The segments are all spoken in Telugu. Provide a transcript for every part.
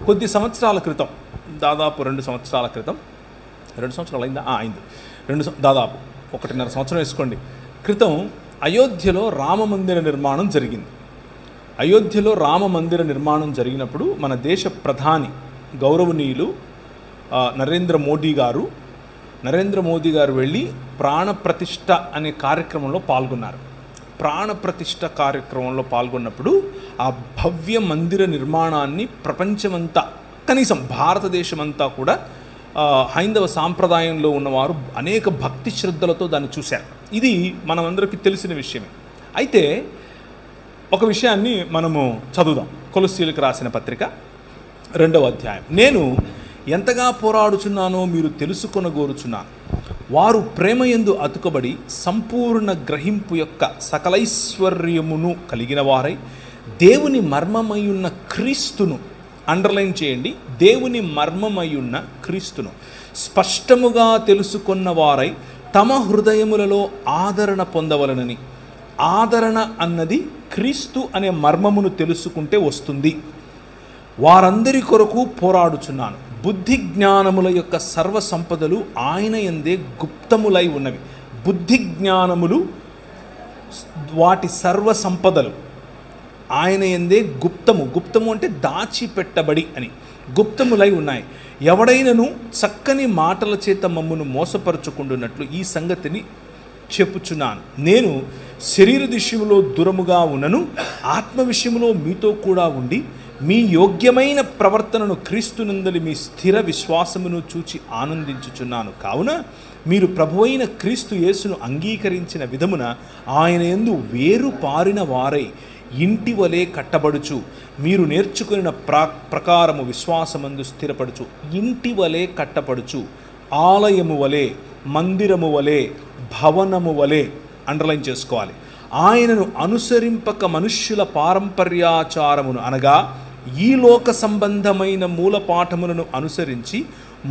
కొద్ది సంవత్సరాల క్రితం, దాదాపు 2 సంవత్సరాల క్రితం, 2 సంవత్సరాలు అయిందా? అయింది. దాదాపు 1.5 సంవత్సరం వేసుకోండి క్రితం అయోధ్యలో రామమందిర నిర్మాణం జరిగింది. అయోధ్యలో రామమందిర నిర్మాణం జరిగినప్పుడు మన దేశ ప్రధాని గౌరవనీయులు నరేంద్ర మోదీ గారు వెళ్ళి ప్రాణప్రతిష్ఠ అనే కార్యక్రమంలో పాల్గొన్నారు. ప్రాణప్రతిష్ఠ కార్యక్రమంలో పాల్గొన్నప్పుడు ఆ భవ్య మందిర నిర్మాణాన్ని ప్రపంచమంతా, కనీసం భారతదేశమంతా కూడా హైందవ సాంప్రదాయంలో ఉన్నవారు అనేక భక్తి శ్రద్ధలతో దాన్ని చూశారు. ఇది మనమందరికీ తెలిసిన విషయమే. అయితే ఒక విషయాన్ని మనము చదువుదాం. కొలస్సీలకు రాసిన పత్రిక 2వ అధ్యాయం. నేను ఎంతగా పోరాడుచున్నానో మీరు తెలుసుకొనగోరుచున్నాను. వారు ప్రేమయందు అతుకబడి సంపూర్ణ గ్రహింపు యొక్క సకలైశ్వర్యమును కలిగిన వారై దేవుని మర్మమయ్యున్న క్రీస్తును, అండర్లైన్ చేయండి, దేవుని మర్మమయ్యున్న క్రీస్తును స్పష్టముగా తెలుసుకున్న వారై తమ హృదయములలో ఆదరణ పొందవలనని. ఆదరణ అన్నది క్రీస్తు అనే మర్మమును తెలుసుకుంటే వస్తుంది. వారందరి కొరకు పోరాడుచున్నాను. బుద్ధి జ్ఞానముల యొక్క సర్వ సంపదలు ఆయన యందే గుప్తములై ఉన్నవి. బుద్ధి జ్ఞానములు, వాటి సర్వ సంపదలు ఆయన యందే గుప్తము అంటే దాచిపెట్టబడి అని, గుప్తములై ఉన్నాయి. ఎవడైనను చక్కని మాటల చేత మమ్మును మోసపరుచుకుంటున్నట్లు ఈ సంగతిని చెప్పుచున్నాను. నేను శరీర విషయంలో దూరముగా ఉన్నను, ఆత్మ విషయంలో మీతో కూడా ఉండి మీ యోగ్యమైన ప్రవర్తనను క్రీస్తునందలి మీ స్థిర విశ్వాసమును చూచి ఆనందించుచున్నాను. కావున మీరు ప్రభువైన క్రీస్తు యేసును అంగీకరించిన విధమున ఆయన యందు వేరు పారిన వారై ఇంటి వలె కట్టబడుచు మీరు నేర్చుకున్న ప్రకారము విశ్వాసమందు స్థిరపడుచు. ఇంటి వలె కట్టబడుచు, ఆలయము వలె, మందిరము వలె, భవనము వలె, అండర్లైన్ చేసుకోవాలి. ఆయనను అనుసరింపక మనుష్యుల పారంపర్యాచారమును అనగా ఈ లోక సంబంధమైన మూలపాఠములను అనుసరించి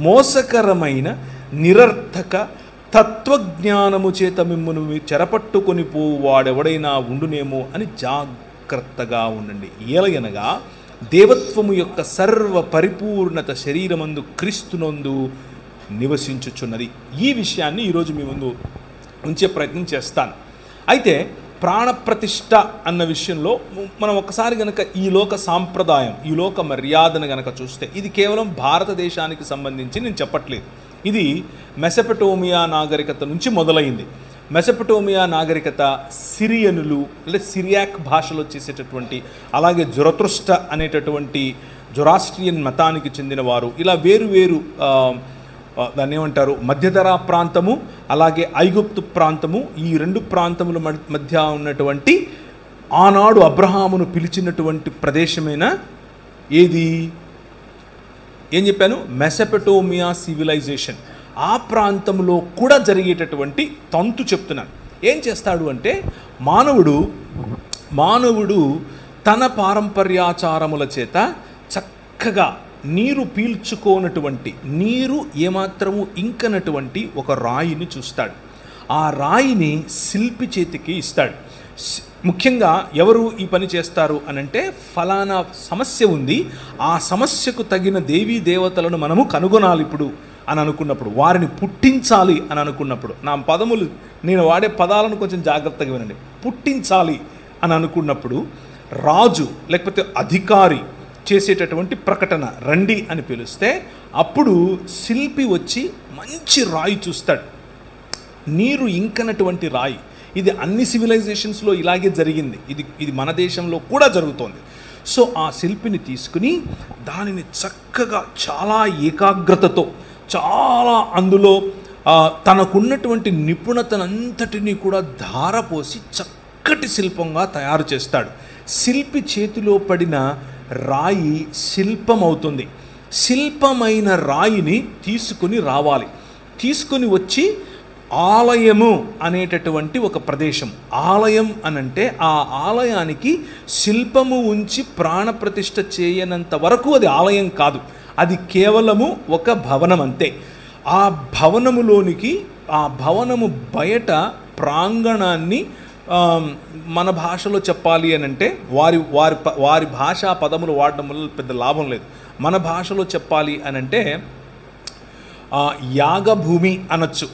మోసకరమైన నిరర్థక తత్వజ్ఞానము చేత మిమ్మును చెరపట్టుకొని పోవు వాడెవడైనా ఉండునేమో అని జాగ్రత్తగా ఉండండి. ఏలయనగా దేవత్వము యొక్క సర్వ పరిపూర్ణత శరీరమందు క్రీస్తునందు నివసించుచున్నది. ఈ విషయాన్ని ఈరోజు మీ ముందు ఉంచే ప్రయత్నం చేస్తాను. అయితే ప్రాణప్రతిష్ఠ అన్న విషయంలో మనం ఒకసారి గనక ఈ లోక సాంప్రదాయం, ఈ లోక మర్యాదను గనక చూస్తే, ఇది కేవలం భారతదేశానికి సంబంధించి నేను చెప్పట్లేదు. ఇది మెసొపొటేమియా నాగరికత నుంచి మొదలైంది. మెసొపొటేమియా నాగరికత సిరియనులు అంటే సిరియాక్ భాషలో చేసేటటువంటి, అలాగే జొరతుష్ట అనేటటువంటి జొరాస్ట్రియన్ మతానికి చెందినవారు, ఇలా వేరు దాన్ని ఏమంటారు, మధ్యధరా ప్రాంతము, అలాగే ఐగుప్తు ప్రాంతము, ఈ 2 ప్రాంతముల మధ్య ఉన్నటువంటి ఆనాడు అబ్రహామును పిలిచినటువంటి ప్రదేశమైన ఏది, ఏం చెప్పాను, మెసొపొటేమియా సివిలైజేషన్. ఆ ప్రాంతంలో కూడా జరిగేటటువంటి తంతు చెప్తున్నాను. ఏం చేస్తాడు అంటే మానవుడు తన పారంపర్యాచారముల చేత చక్కగా నీరు పీల్చుకోనటువంటి, నీరు ఏమాత్రము ఇంకనటువంటి ఒక రాయిని చూస్తాడు. ఆ రాయిని శిల్పి చేతికి ఇస్తాడు. ముఖ్యంగా ఎవరు ఈ పని చేస్తారు అనంటే, ఫలానా సమస్య ఉంది, ఆ సమస్యకు తగిన దేవీ దేవతలను మనము కనుగొనాలి ఇప్పుడు అని అనుకున్నప్పుడు, వారిని పుట్టించాలి అని అనుకున్నప్పుడు, నేను వాడే పదాలను కొంచెం జాగ్రత్తగా వినండి. పుట్టించాలి అని అనుకున్నప్పుడు రాజు లేకపోతే అధికారి చేసేటటువంటి ప్రకటన, రండి అని పిలిస్తే అప్పుడు శిల్పి వచ్చి మంచి రాయి చూస్తాడు, నీరు ఇంకనటువంటి రాయి. ఇది అన్ని సివిలైజేషన్స్లో ఇలాగే జరిగింది. ఇది మన దేశంలో కూడా జరుగుతోంది. సో ఆ శిల్పిని తీసుకుని దానిని చక్కగా చాలా ఏకాగ్రతతో, చాలా అందులో తనకున్నటువంటి నిపుణతనంతటినీ కూడా ధారపోసి చక్కటి శిల్పంగా తయారు చేస్తాడు. శిల్పి చేతిలో పడిన రాయి శిల్పం అవుతుంది. శిల్పమైన రాయిని తీసుకుని రావాలి. తీసుకుని వచ్చి ఆలయము అనేటటువంటి ఒక ప్రదేశం, ఆలయం అనంటే ఆ ఆలయానికి శిల్పము ఉంచి ప్రాణప్రతిష్ఠ చేయనంత వరకు అది ఆలయం కాదు, అది కేవలము ఒక భవనం అంతే. ఆ భవనములోనికి, ఆ భవనము బయట ప్రాంగణాన్ని మన భాషలో చెప్పాలి అని అంటే, వారి భాషా పదములు వాడడం వల్ల పెద్ద లాభం లేదు. మన భాషలో చెప్పాలి అని అంటే యాగభూమి అనొచ్చు,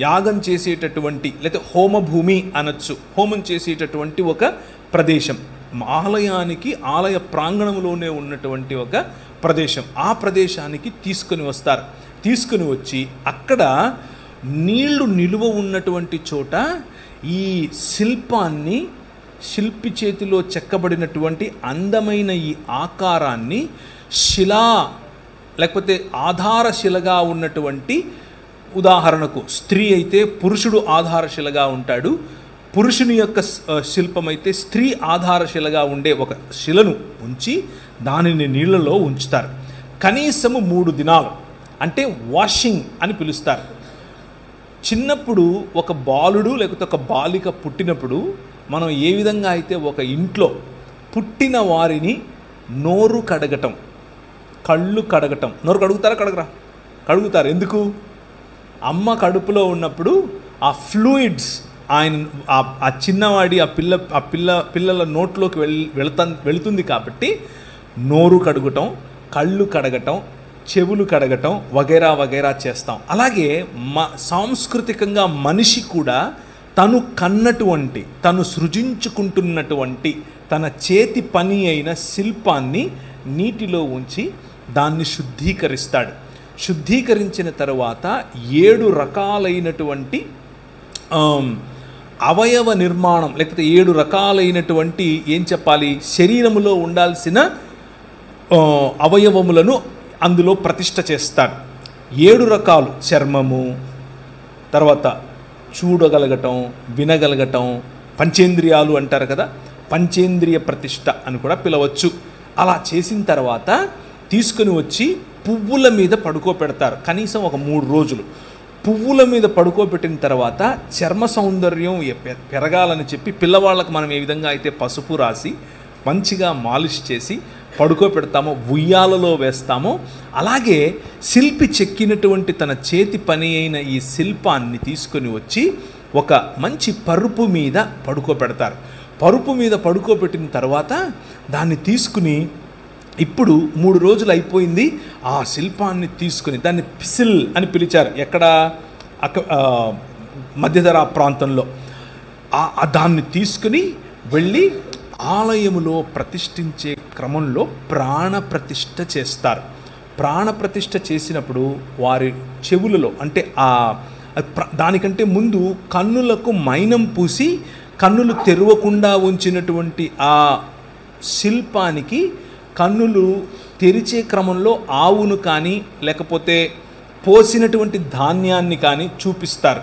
యాగం చేసేటటువంటి, లేదా హోమభూమి అనొచ్చు, హోమం చేసేటటువంటి ఒక ప్రదేశం. ఆలయానికి ఆలయ ప్రాంగణంలోనే ఉన్నటువంటి ఒక ప్రదేశం. ఆ ప్రదేశానికి తీసుకొని వస్తారు. తీసుకొని వచ్చి అక్కడ నీళ్లు నిలువ ఉన్నటువంటి చోట ఈ శిల్పాన్ని, శిల్పి చేతిలో చెక్కబడినటువంటి అందమైన ఈ ఆకారాన్ని శిలా లేకపోతే ఆధారశిలగా ఉన్నటువంటి, ఉదాహరణకు స్త్రీ అయితే పురుషుడు ఆధారశిలగా ఉంటాడు, పురుషుని యొక్క శిల్పం అయితే స్త్రీ ఆధారశిలగా ఉండే ఒక శిలను ఉంచి దానిని నీళ్ళలో ఉంచుతారు. కనీసము 3 దినాలు, అంటే వాషింగ్ అని పిలుస్తారు. చిన్నప్పుడు ఒక బాలుడు లేకపోతే ఒక బాలిక పుట్టినప్పుడు మనం ఏ విధంగా అయితే ఒక ఇంట్లో పుట్టిన వారిని నోరు కడగటం, కళ్ళు కడగటం, నోరు కడుగుతారా కడగరా? కడుగుతారు. ఎందుకు? అమ్మ కడుపులో ఉన్నప్పుడు ఆ ఫ్లూయిడ్స్ ఆ చిన్నవాడి పిల్లల నోట్లోకి వెళుతుంది కాబట్టి నోరు కడుగటం, కళ్ళు కడగటం, చెవులు కడగటం వగైరా వగైరా చేస్తాం. అలాగే సాంస్కృతికంగా మనిషి కూడా తను కన్నటువంటి, తను సృజించుకుంటున్నటువంటి తన చేతి పని అయిన శిల్పాన్ని నీటిలో ఉంచి దాన్ని శుద్ధీకరిస్తాడు. శుద్ధీకరించిన తరువాత 7 రకాలైనటువంటి అవయవ నిర్మాణం, లేకపోతే 7 రకాలైనటువంటి ఏం చెప్పాలి, శరీరములో ఉండాల్సిన అవయవములను అందులో ప్రతిష్ఠ చేస్తాడు. 7 రకాలు: చర్మము, తర్వాత చూడగలగటం, వినగలగటం, పంచేంద్రియాలు అంటారు కదా, పంచేంద్రియ ప్రతిష్ఠ అని కూడా పిలవచ్చు. అలా చేసిన తర్వాత తీసుకుని వచ్చి పువ్వుల మీద పడుకోబెడతారు. కనీసం ఒక 3 రోజులు పువ్వుల మీద పడుకోబెట్టిన తర్వాత చర్మ సౌందర్యం పెరగాలని చెప్పి పిల్లవాళ్ళకు మనం ఏ విధంగా అయితే పసుపు రాసి మంచిగా మాలిష్ చేసి పడుకోబెడతామో, ఉయ్యాలలో వేస్తామో, అలాగే శిల్పి చెక్కినటువంటి తన చేతి పని అయిన ఈ శిల్పాన్ని తీసుకొని వచ్చి ఒక మంచి పరుపు మీద పడుకోబెడతారు. పరుపు మీద పడుకోబెట్టిన తర్వాత దాన్ని తీసుకుని, ఇప్పుడు 3 రోజులు అయిపోయింది, ఆ శిల్పాన్ని తీసుకుని, దాన్ని పిసిల్ అని పిలిచారు. ఎక్కడ? మధ్యధరా ప్రాంతంలో. దాన్ని తీసుకుని వెళ్ళి ఆలయములో ప్రతిష్ఠించే క్రమంలో ప్రాణప్రతిష్ఠ చేస్తారు. ప్రాణప్రతిష్ఠ చేసినప్పుడు వారి చెవులలో, అంటే దానికంటే ముందు కన్నులకు మైనం పూసి కన్నులు తెరవకుండా ఉంచినటువంటి ఆ శిల్పానికి కన్నులు తెరిచే క్రమంలో ఆవును కానీ లేకపోతే పోసినటువంటి ధాన్యాన్ని కానీ చూపిస్తారు.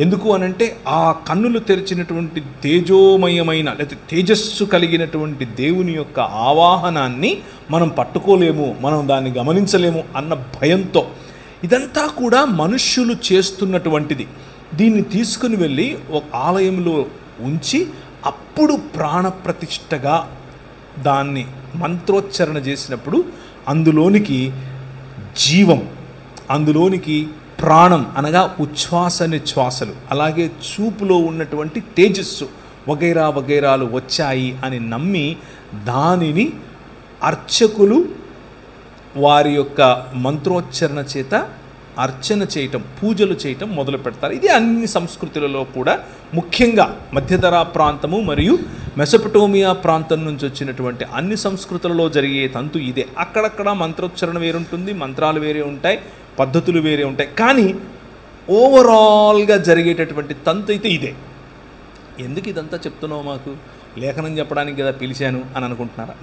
ఎందుకు అనంటే ఆ కన్నులు తెరిచినటువంటి తేజోమయమైన లేదా తేజస్సు కలిగినటువంటి దేవుని యొక్క ఆవాహనాన్ని మనం పట్టుకోలేము, మనం దాన్ని గమనించలేము అన్న భయంతో. ఇదంతా కూడా మనుష్యులు చేస్తున్నటువంటిది. దీన్ని తీసుకుని వెళ్ళి ఒక ఆలయంలో ఉంచి అప్పుడు ప్రాణప్రతిష్ఠగా దాన్ని మంత్రోచ్చరణ చేసినప్పుడు అందులోనికి జీవం, అందులోనికి ప్రాణం అనగా ఉచ్ఛ్వాస నిశ్వాసలు, అలాగే చూపులో ఉన్నటువంటి తేజస్సు వగైరా వగైరాలు వచ్చాయి అని నమ్మి దానిని అర్చకులు వారి యొక్క మంత్రోచ్చరణ చేత అర్చన చేయటం, పూజలు చేయటం మొదలు పెడతారు. ఇది అన్ని సంస్కృతులలో కూడా, ముఖ్యంగా మధ్యధరా ప్రాంతము మరియు మెసొపటోమియా ప్రాంతం నుంచి వచ్చినటువంటి అన్ని సంస్కృతులలో జరిగే తంతు ఇదే. అక్కడక్కడ మంత్రోచ్చరణ వేరుంటుంది, మంత్రాలు వేరే ఉంటాయి, పద్ధతులు వేరే ఉంటాయి, కానీ ఓవరాల్గా జరిగేటటువంటి తంతు అయితే ఇదే. ఎందుకు ఇదంతా చెప్తున్నావు, మాకు లేఖనం చెప్పడానికి కదా పిలిచాను అని అనుకుంటున్నారా?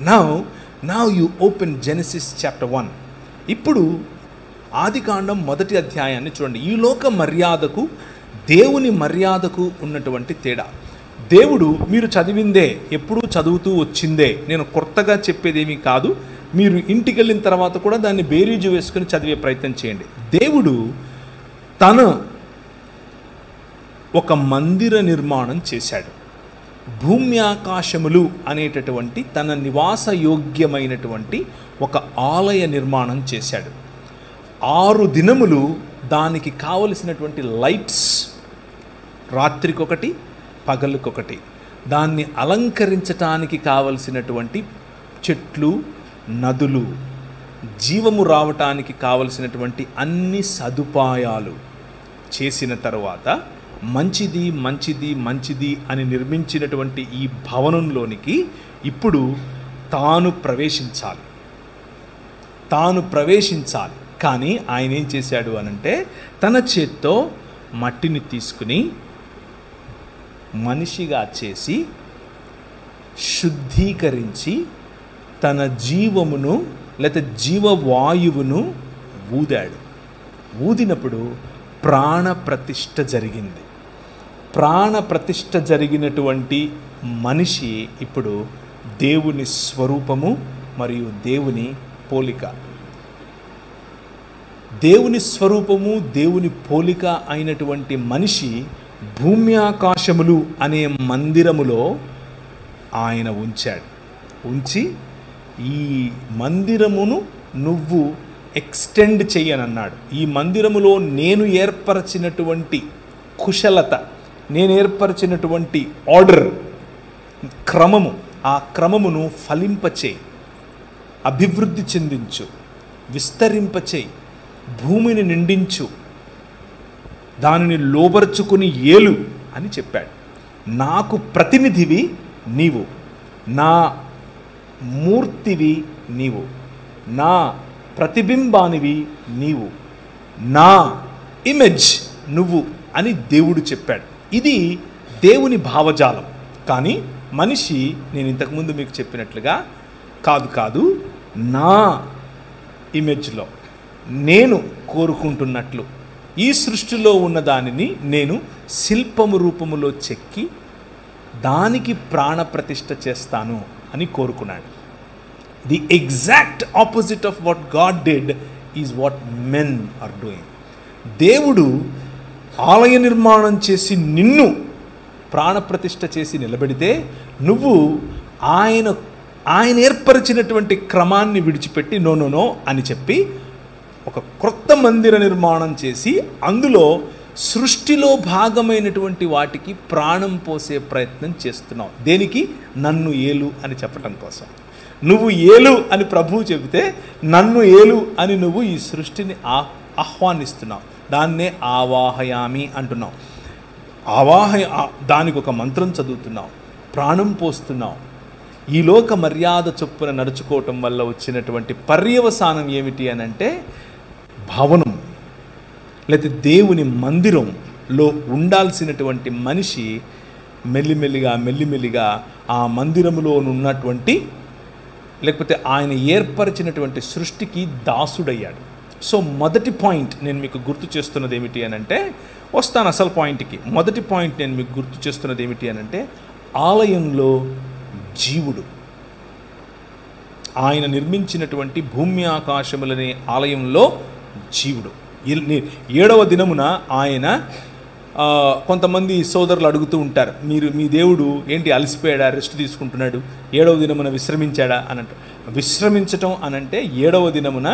Now you open Genesis chapter 1. ఇప్పుడు ఆదికాండం 1వ అధ్యాయాన్ని చూడండి. ఈ లోక మర్యాదకు దేవుని మర్యాదకు ఉన్నటువంటి తేడా. దేవుడు, మీరు చదివిందే, ఎప్పుడూ చదువుతూ వచ్చిందే, నేను కొత్తగా చెప్పేదేమీ కాదు, మీరు ఇంటికి వెళ్ళిన తర్వాత కూడా దాన్ని బేరీజు వేసుకుని చదివే ప్రయత్నం చేయండి. దేవుడు తను ఒక మందిర నిర్మాణం చేశాడు. భూమి ఆకాశములు అనేటటువంటి తన నివాస యోగ్యమైనటువంటి ఒక ఆలయ నిర్మాణం చేశాడు. 6 దినములు దానికి కావలసినటువంటి లైట్స్, రాత్రికొకటి పగలుకొకటి, దాన్ని అలంకరించటానికి కావలసినటువంటి చెట్లు, నదులు, జీవము రావటానికి కావలసినటువంటి అన్ని సదుపాయాలు చేసిన తరువాత మంచిది మంచిది మంచిది అని నిర్మించినటువంటి ఈ భవనంలోనికి ఇప్పుడు తాను ప్రవేశించాలి. కానీ ఆయన ఏం చేశాడు అనంటే తన చేత్తో మట్టిని తీసుకుని మనిషిగా చేసి శుద్ధీకరించి తన జీవమును లేకపోతే జీవవాయువును ఊదాడు. ఊదినప్పుడు ప్రాణప్రతిష్ఠ జరిగింది. ప్రాణప్రతిష్ఠ జరిగినటువంటి మనిషి ఇప్పుడు దేవుని స్వరూపము మరియు దేవుని పోలిక. దేవుని స్వరూపము దేవుని పోలిక అయినటువంటి మనిషి భూమి ఆకాశములు అనే మందిరములో ఆయన ఉంచి ఈ మందిరమును నువ్వు ఎక్స్టెండ్ చెయ్యనన్నాడు. ఈ మందిరములో నేను ఏర్పరచినటువంటి కుశలత, నేను ఏర్పరచినటువంటి ఆర్డర్, క్రమము, ఆ క్రమమును ఫలింపచేయి, అభివృద్ధి చెందించు, విస్తరింపచేయి, భూమిని నిండించు, దానిని లోబర్చుకుని ఏలు అని చెప్పాడు. నాకు ప్రతినిధివి నీవు, నా మూర్తివి నీవు, నా ప్రతిబింబానివి నీవు, నా ఇమేజ్ నువ్వు అని దేవుడు చెప్పాడు. ఇది దేవుని భావజాలం. కానీ మనిషి, నేను ఇంతకుముందు మీకు చెప్పినట్లుగా కాదు నా ఇమేజ్లో నేను కోరుకుంటున్నట్లు ఈ సృష్టిలో ఉన్న దానిని నేను శిల్పము రూపములో చెక్కి దానికి ప్రాణప్రతిష్ఠ చేస్తాను అని కోరుకున్నాడు. The exact opposite of what God did is what men are doing. దేవుడు ఆలయ నిర్మాణం చేసి నిన్ను ప్రాణప్రతిష్ఠ చేసి నిలబెడితే నువ్వు ఆయన ఏర్పరిచినటువంటి క్రమాన్ని విడిచిపెట్టి నో అని చెప్పి ఒక క్రొత్త మందిర నిర్మాణం చేసి అందులో సృష్టిలో భాగమైనటువంటి వాటికి ప్రాణం పోసే ప్రయత్నం చేస్తున్నావు. దేనికి? నన్ను ఏలు అని చెప్పటం కోసం. నువ్వు ఏలు అని ప్రభువు చెబితే నన్ను ఏలు అని నువ్వు ఈ సృష్టిని ఆహ్వానిస్తున్నావు. దాన్నే ఆవాహయామి అంటున్నావు. దానికి ఒక మంత్రం చదువుతున్నావు, ప్రాణం పోస్తున్నావు. ఈ లోక మర్యాద చొప్పున నడుచుకోవటం వల్ల వచ్చినటువంటి పర్యవసానం ఏమిటి అని అంటే భవనం లేకపోతే దేవుని మందిరంలో ఉండాల్సినటువంటి మనిషి మెల్లిమెల్లిగా ఆ మందిరములో ఉన్నటువంటి లేకపోతే ఆయన ఏర్పరిచినటువంటి సృష్టికి దాసుడయ్యాడు. సో మొదటి పాయింట్ నేను మీకు గుర్తు చేస్తున్నది ఏమిటి అని అంటే, వస్తాను అసలు పాయింట్కి. మొదటి పాయింట్ నేను మీకు గుర్తు చేస్తున్నది ఏమిటి అని అంటే, ఆలయంలో జీవుడు, ఆయన నిర్మించినటువంటి భూమి ఆకాశములనే ఆలయంలో జీవుడు. 7వ దినమున ఆయన కొంతమంది సోదరులు అడుగుతూ ఉంటారు, మీ దేవుడు ఏంటి అలసిపోయాడా, రెస్ట్ తీసుకుంటున్నాడు, 7వ దినమున విశ్రమించాడా అని అంటారు. విశ్రమించటం అనంటే 7వ దినమున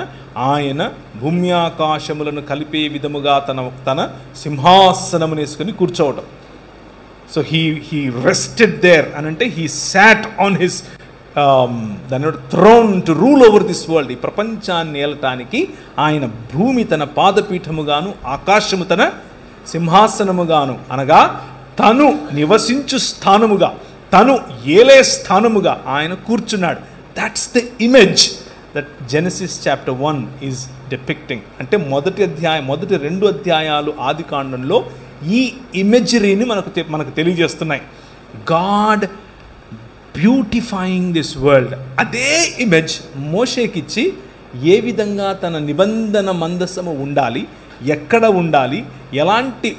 ఆయన భూమి ఆకాశములను కలిపే విధముగా తన సింహాసనమును వేసుకొని కూర్చోవటం. సో హీ రెస్టెడ్ దేర్ అనంటే హీ సాట్ ఆన్ హిస్ దాని throne to rule over this world. ఈ ప్రపంచాన్ని ఏలటానికి ఆయన భూమి తన పాదపీఠముగాను ఆకాశము తన సింహాసనముగాను, అనగా తను నివసించు స్థానముగా, తను ఏలే స్థానముగా ఆయన కూర్చున్నాడు. That's the image that Genesis chapter 1 is depicting. అంటే మొదటి 2 అధ్యాయాలు ఆది కాండంలో ఈ ఇమేజరీని మనకు తెలియజేస్తున్నాయి. God beautifying this world. అదే ఇమేజ్ మోషేకిచ్చి ఏ విధంగా తన నిబంధన మందసము ఉండాలి, ఎక్కడ ఉండాలి, ఎలాంటి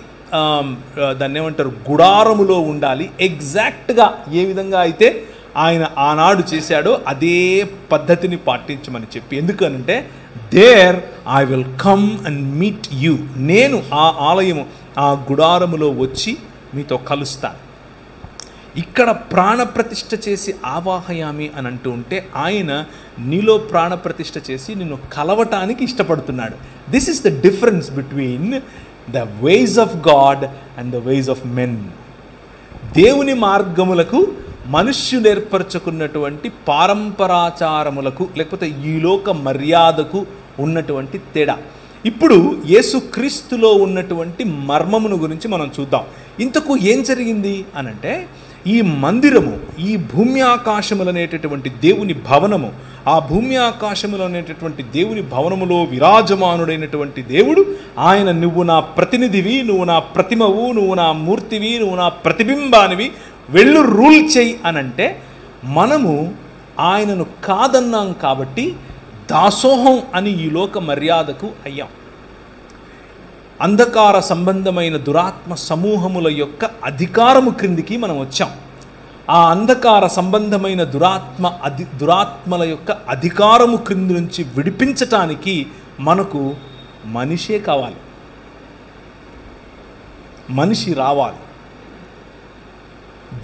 దాన్ని ఏమంటారు గుడారములో ఉండాలి, ఎగ్జాక్ట్గా ఏ విధంగా అయితే ఆయన ఆనాడు చేశాడో అదే పద్ధతిని పాటించమని చెప్పి. ఎందుకనంటే there I will come and meet you, నేను ఆ ఆలయము ఆ గుడారములో వచ్చి మీతో కలుస్తాను. ఇక్కడ ప్రాణప్రతిష్ఠ చేసి ఆవాహయామి అని అంటూ ఉంటే ఆయన నీలో ప్రాణప్రతిష్ఠ చేసి నిన్ను కలవటానికి ఇష్టపడుతున్నాడు. This is the difference between the ways of God and the ways of men. దేవుని మార్గములకు మనుష్యులు ఏర్పరచుకున్నటువంటి పారంపరాచారములకు లేకపోతే ఈ లోక మర్యాదకు ఉన్నటువంటి తేడా. ఇప్పుడు యేసుక్రీస్తులో ఉన్నటువంటి మర్మమును గురించి మనం చూద్దాం. ఇంతకు ఏం జరిగింది అనంటే, ఈ మందిరము, ఈ భూమి ఆకాశములు అనేటటువంటి దేవుని భవనము, ఆ భూమి ఆకాశములు అనేటటువంటి దేవుని భవనములో విరాజమానుడైనటువంటి దేవుడు ఆయన, నువ్వు నా ప్రతినిధివి, నువ్వు నా ప్రతిమవు, నువ్వు నా మూర్తివి, నువ్వు నా ప్రతిబింబానివి, వెళ్ళు రూల్ చెయ్యి అనంటే, మనము ఆయనను కాదన్నాం కాబట్టి దాసోహం అని ఈ లోక మర్యాదకు అయ్యాం. అంధకార సంబంధమైన దురాత్మ సమూహముల యొక్క అధికారము క్రిందికి మనం వచ్చాం. ఆ అంధకార సంబంధమైన దురాత్మల యొక్క అధికారము క్రింది నుంచి విడిపించటానికి మనకు మనిషే కావాలి, మనిషి రావాలి.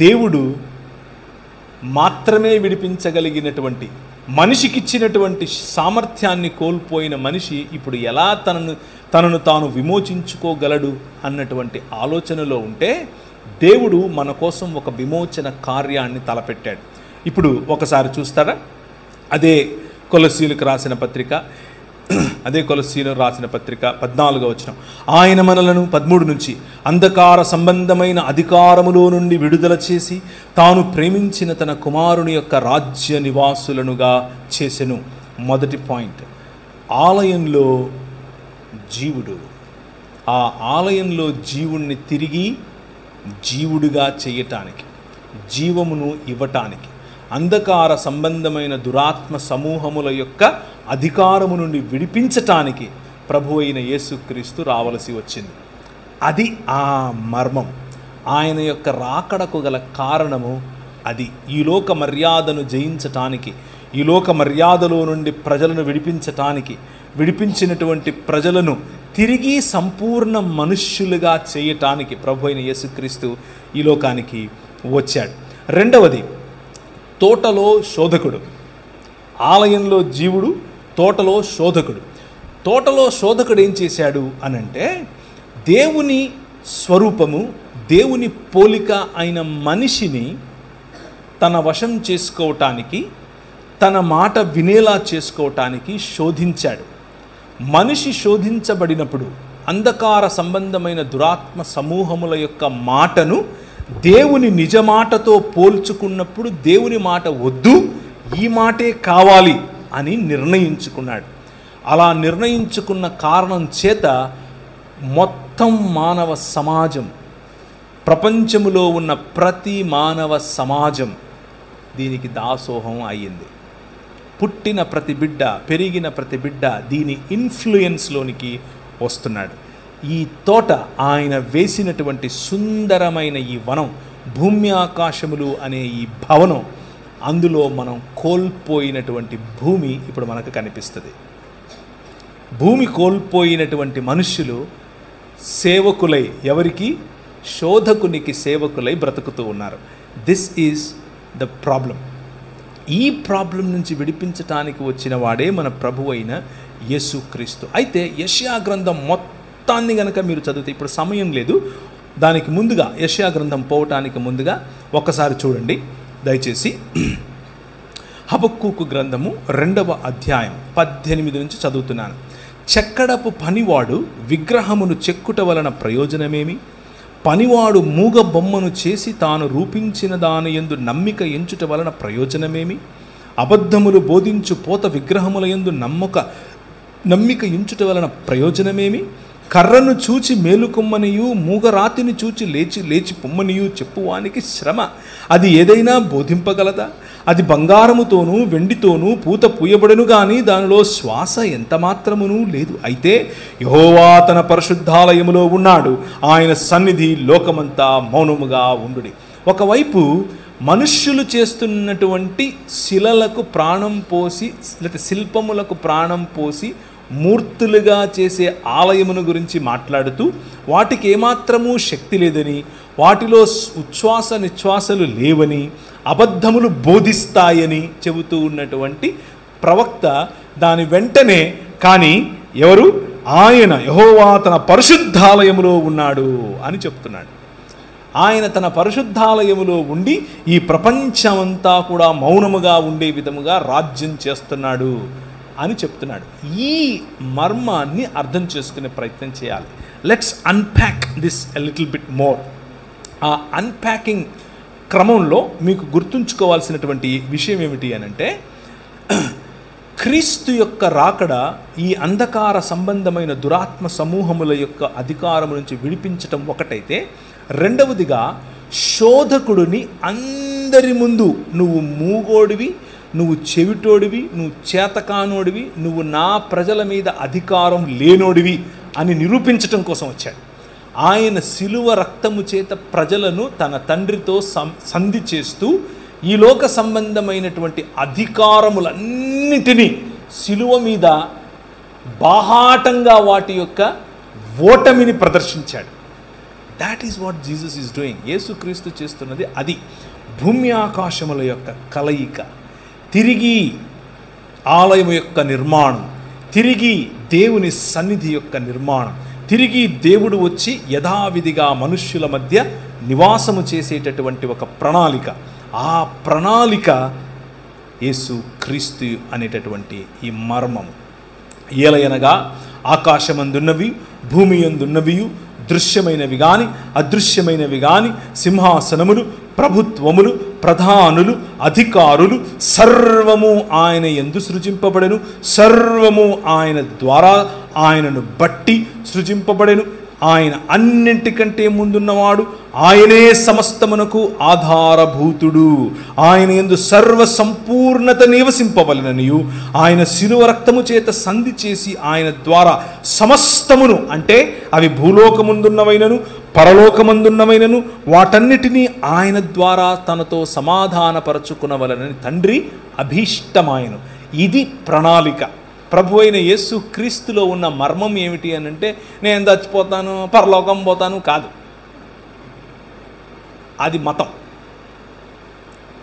దేవుడు మాత్రమే విడిపించగలిగినటువంటి, మనిషికిచ్చినటువంటి సామర్థ్యాన్ని కోల్పోయిన మనిషి ఇప్పుడు ఎలా తనను తాను విమోచించుకోగలడు అన్నటువంటి ఆలోచనలో ఉంటే, దేవుడు మన కోసం ఒక విమోచన కార్యాన్ని తలపెట్టాడు. ఇప్పుడు ఒకసారి చూస్తారా, అదే కొలస్సీలకు రాసిన పత్రిక 14వ వచనం, ఆయన మనలను 13 నుంచి అంధకార సంబంధమైన అధికారములో నుండి విడుదల చేసి తాను ప్రేమించిన తన కుమారుని యొక్క రాజ్య నివాసులనుగా చేసెను. మొదటి పాయింట్, ఆలయంలో జీవుడు, ఆ ఆలయంలో జీవుణ్ణి తిరిగి జీవుడిగా చేయటానికి, జీవమును ఇవ్వటానికి, అంధకార సంబంధమైన దురాత్మ సమూహముల యొక్క అధికారము నుండి విడిపించటానికి ప్రభు అయిన యేసుక్రీస్తు రావలసి వచ్చింది. అది ఆ మర్మం. ఆయన యొక్క రాకడకు గల కారణము అది. ఈ లోక మర్యాదను జయించటానికి, ఈ లోక మర్యాదలో నుండి ప్రజలను విడిపించటానికి, విడిపించినటువంటి ప్రజలను తిరిగి సంపూర్ణ మనుష్యులుగా చేయటానికి ప్రభు అయిన యేసుక్రీస్తు ఈ లోకానికి వచ్చాడు. రెండవది, తోటలో శోధకుడు. ఆలయంలో జీవుడు, తోటలో శోధకుడు. తోటలో శోధకుడు ఏం చేశాడు అనంటే, దేవుని స్వరూపము, దేవుని పోలిక అయిన మనిషిని తన వశం చేసుకోవటానికి, తన మాట వినేలా చేసుకోవటానికి శోధించాడు. మనిషి శోధించబడినప్పుడు అంధకార సంబంధమైన దురాత్మ సమూహముల యొక్క మాటను దేవుని నిజమాటతో పోల్చుకున్నప్పుడు దేవుని మాట వద్దు, ఈ మాటే కావాలి అని నిర్ణయించుకున్నాడు. అలా నిర్ణయించుకున్న కారణం చేత మొత్తం మానవ సమాజం, ప్రపంచములో ఉన్న ప్రతి మానవ సమాజం దీనికి దాసోహం అయ్యింది. పుట్టిన ప్రతి బిడ్డ, పెరిగిన ప్రతి బిడ్డ దీని ఇన్ఫ్లుయెన్స్లోనికి వస్తున్నాడు. ఈ తోట, ఆయన వేసినటువంటి సుందరమైన ఈ వనం, భూమి ఆకాశములు అనే ఈ భవనం, అందులో మనం కోల్పోయినటువంటి భూమి ఇప్పుడు మనకు కనిపిస్తుంది. భూమి కోల్పోయినటువంటి మనుష్యులు సేవకులై, ఎవరికి? శోధకునికి సేవకులై బ్రతుకుతూ ఉన్నారు. This is the problem. ఈ ప్రాబ్లం నుంచి విడిపించటానికి వచ్చిన వాడే మన ప్రభు అయిన యేసుక్రీస్తు. అయితే యెషయా గ్రంథం మొత్తాన్ని గనక మీరు చదివితే, ఇప్పుడు సమయం లేదు, దానికి ముందుగా యెషయా గ్రంథం పోవటానికి ముందుగా ఒక్కసారి చూడండి దయచేసి. హబక్కూకు గ్రంథము 2వ అధ్యాయం 18 నుంచి చదువుతున్నాను. చెక్కడపు పనివాడు విగ్రహమును చెక్కుట వలన ప్రయోజనమేమి? పనివాడు మూగ బొమ్మను చేసి తాను రూపించిన దాని యందు నమ్మిక ఎంచుట వలన ప్రయోజనమేమి? అబద్ధములు బోధించు పోత విగ్రహముల యందు నమ్మిక ఎంచుట వలన ప్రయోజనమేమి? కర్రను చూచి మేలుకొమ్మనియు, మూగరాతిని చూచి లేచి పొమ్మనియు చెప్పువానికి శ్రమ. అది ఏదైనా బోధింపగలదా? అది బంగారముతోనూ వెండితోనూ పూత పూయబడెను గాని దానిలో శ్వాస ఎంత మాత్రమునూ లేదు. అయితే యెహోవా తన పరిశుద్ధాలయములో ఉన్నాడు, ఆయన సన్నిధి లోకమంతా మౌనముగా ఉండుడి. ఒకవైపు మనుష్యులు చేస్తున్నటువంటి శిలలకు ప్రాణం పోసి, లేకపోతే శిల్పములకు ప్రాణం పోసి మూర్తులుగా చేసే ఆలయమును గురించి మాట్లాడుతూ, వాటికి ఏమాత్రమూ శక్తి లేదని, వాటిలో ఉచ్ఛ్వాస నిశ్వాసలు లేవని, అబద్ధములు బోధిస్తాయని చెబుతూ ఉన్నటువంటి ప్రవక్త దాని వెంటనే, కానీ ఎవరు? ఆయన యెహోవా తన పరిశుద్ధాలయములో ఉన్నాడు అని చెప్తున్నాడు. ఆయన తన పరిశుద్ధాలయములో ఉండి ఈ ప్రపంచమంతా కూడా మౌనముగా ఉండే విధముగా రాజ్యం చేస్తున్నాడు అని చెప్తున్నాడు. ఈ మర్మాన్ని అర్థం చేసుకునే ప్రయత్నం చేయాలి. Let's unpack this a little bit more. ఆ అన్ప్యాకింగ్ క్రమంలో మీకు గుర్తుంచుకోవాల్సినటువంటి విషయం ఏమిటి అనంటే, క్రీస్తు యొక్క రాకడ ఈ అంధకార సంబంధమైన దురాత్మ సమూహముల యొక్క అధికారం నుంచి విడిపించటం ఒకటైతే, రెండవదిగా శోధకుడిని అందరి ముందు నువ్వు మూగోడివి, నువ్వు చెవిటోడివి, నువ్వు చేతకానోడివి, నువ్వు నా ప్రజల మీద అధికారం లేనోడివి అని నిరూపించటం కోసం వచ్చాడు. ఆయన శిలువ రక్తము చేత ప్రజలను తన తండ్రితో సంధి చేస్తూ ఈ లోక సంబంధమైనటువంటి అధికారములన్నిటినీ శిలువ మీద బాహాటంగా వాటి యొక్క ఓటమిని ప్రదర్శించాడు. That is what Jesus is doing. యేసుక్రీస్తు చేస్తున్నది అది. భూమి ఆకాశముల యొక్క కలయిక, తిరిగి ఆలయం యొక్క నిర్మాణం, తిరిగి దేవుని సన్నిధి యొక్క నిర్మాణం, తిరిగి దేవుడు వచ్చి యథావిధిగా మనుష్యుల మధ్య నివాసము చేసేటటువంటి ఒక ప్రణాళిక. ఆ ప్రణాళిక యేసు క్రీస్తు అనేటటువంటి ఈ మర్మం. ఏలయనగా ఆకాశమందున్నవి భూమి యందున్నవి, దృశ్యమైనవి గాని అదృశ్యమైనవి గాని, సింహాసనములు, ప్రభుత్వములు, ప్రధానులు, అధికారులు సర్వము ఆయన యందు సృజింపబడెను. సర్వము ఆయన ద్వారా, ఆయనను బట్టి సృజింపబడెను. ఆయన అన్నింటికంటే ముందున్నవాడు, ఆయనే సమస్తమునకు ఆధారభూతుడు. ఆయన యందు సర్వ సంపూర్ణత నివసింపవలెననియు, ఆయన శిలువ రక్తము చేత సంధి చేసి ఆయన ద్వారా సమస్తమును, అంటే అవి భూలోకమందున్నవైనను పరలోకమందున్నవైనను వాటన్నిటినీ ఆయన ద్వారా తనతో సమాధానపరచుకునవలనని తండ్రి అభీష్టమాయను. ఇది ప్రణాళిక. ప్రభు అయిన యేసు క్రీస్తులో ఉన్న మర్మం ఏమిటి అని అంటే, నేను చచ్చిపోతాను పరలోకం పోతాను కాదు, అది మతం.